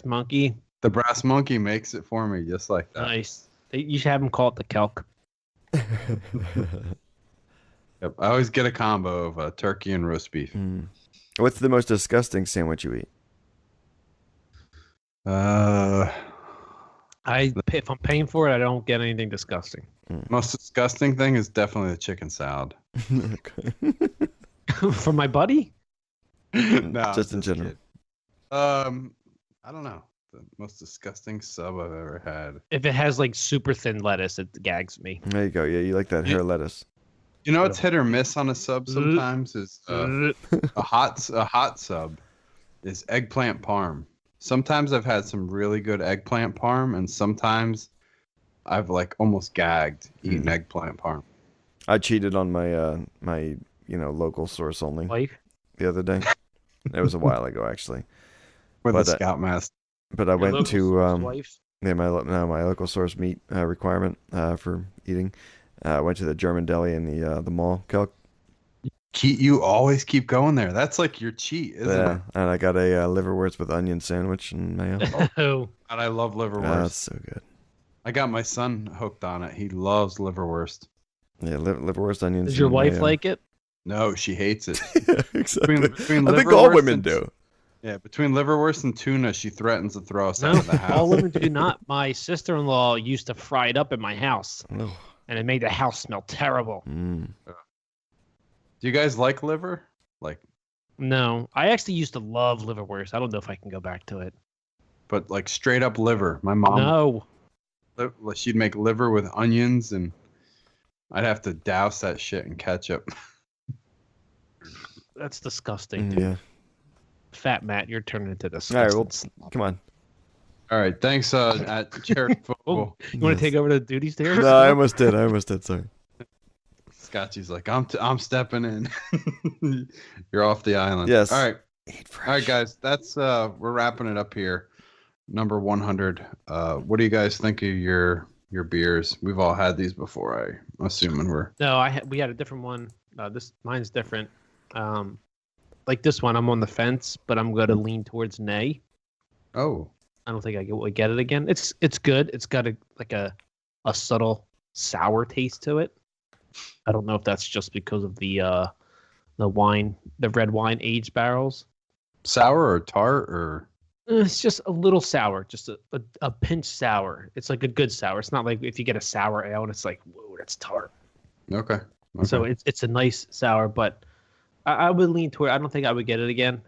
monkey. The brass monkey makes it for me, just like that. Nice. You should have him call it the Celk. Yep. I always get a combo of turkey and roast beef. Mm. What's the most disgusting sandwich you eat? If I'm paying for it, I don't get anything disgusting. Most disgusting thing is definitely the chicken salad. Okay. For my buddy? No, Just in general. kidding. I don't know. The most disgusting sub I've ever had. If it has like super thin lettuce, it gags me. There you go. Yeah, you like that hair lettuce. You know, it's hit or miss on a sub sometimes. Is a hot sub is eggplant parm. Sometimes I've had some really good eggplant parm, and sometimes I've like almost gagged eating eggplant parm. I cheated on my my local source only Wife? the other day. It was a while ago actually, With But, the Scoutmaster. but I went to Wife? yeah my local source meat requirement for eating. I went to the German deli in the mall. You always keep going there. That's like your cheat, isn't Yeah, it? and I got a liverwurst with onion sandwich and mayo. Oh, God, I love liverwurst. That's so good. I got my son hooked on it. He loves liverwurst. Yeah, liverwurst, onions. does your and wife mayo. like it? No, she hates it. Yeah, exactly. Between I think all liverwurst women and- do. Yeah, between liverwurst and tuna, she threatens to throw us No, out of the house. all women do not. My sister-in-law used to fry it up in my house, Oh. and it made the house smell terrible. Mm. Do you guys like liver? Like, No, I actually used to love liverwurst. I don't know if I can go back to it. but like straight up liver. My mom, No, she'd make liver with onions, and I'd have to douse that shit in ketchup. that's disgusting. Dude. Yeah. Fat Matt, you're turning into this. All right, well, come on. All right, thanks, at Jared Football. You want Yes. to take over the duties there? No, I almost did. Sorry. Scotchy's like, I'm stepping in. You're off the island. Yes. All right. Eat fresh. All right, guys. That's we're wrapping it up here. Number 100. What do you guys think of your beers? We've all had these before. I'm assuming we're. No, we had a different one. Mine's different. Like this one, I'm on the fence, but I'm going to lean towards nay. Oh, I don't think I would get it again. It's good. It's got a subtle sour taste to it. I don't know if that's just because of the red wine aged barrels. sour or tart or. It's just a little sour, just a pinch sour. It's like a good sour. It's not like if you get a sour ale and it's like, whoa, that's tart. Okay. So it's a nice sour, but I would lean toward. I don't think I would get it again.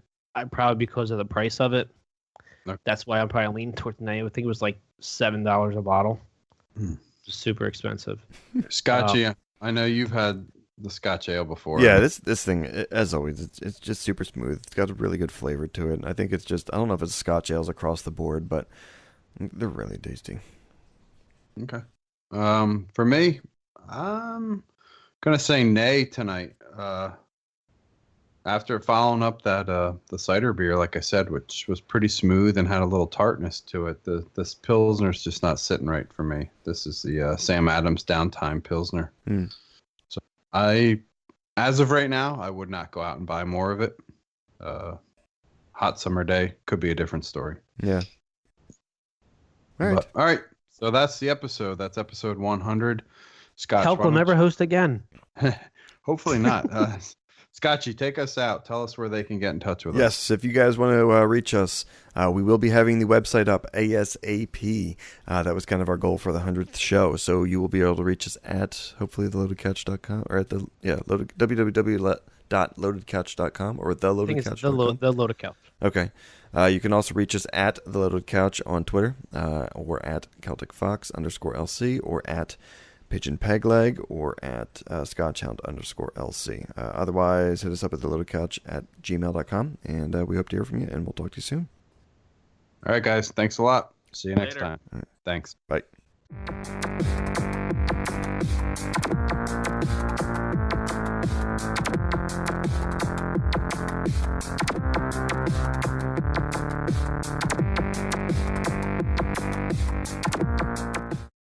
Probably because of the price of it. Okay. That's why I'm probably leaning towards the name. I think it was like $7 a bottle. Hmm. Super expensive. Scotchy. I know you've had the Scotch ale before. Yeah, this thing, as always, it's just super smooth. It's got a really good flavor to it. I think it's just, I don't know if it's Scotch ales across the board, but they're really tasty. Okay. For me, I'm gonna say nay tonight. After following up that the cider beer, like I said, which was pretty smooth and had a little tartness to it, this Pilsner's just not sitting right for me. This is the Sam Adams Downtime Pilsner. Hmm. So as of right now, I would not go out and buy more of it. Hot summer day could be a different story. Yeah. All right. All right. So that's the episode. That's episode 100. Scotch, Help will never host again. Hopefully not. Scotchy, take us out. Tell us where they can get in touch with us. Yes, if you guys want to reach us, we will be having the website up ASAP. That was kind of our goal for the 100th show. So you will be able to reach us at hopefully theloadedcouch.com or at www.loadedcouch.com or I think it's theloadedcouch.com. the loaded couch. Okay. You can also reach us at The Loaded Couch on Twitter, or at CelticFox_LC, or at Pigeon Pegleg, or at ScotchHound_LC. Otherwise, hit us up at theloadedcouch@gmail.com, and we hope to hear from you, and we'll talk to you soon. All right, guys. Thanks a lot. See you next Later. time. Thanks. Bye.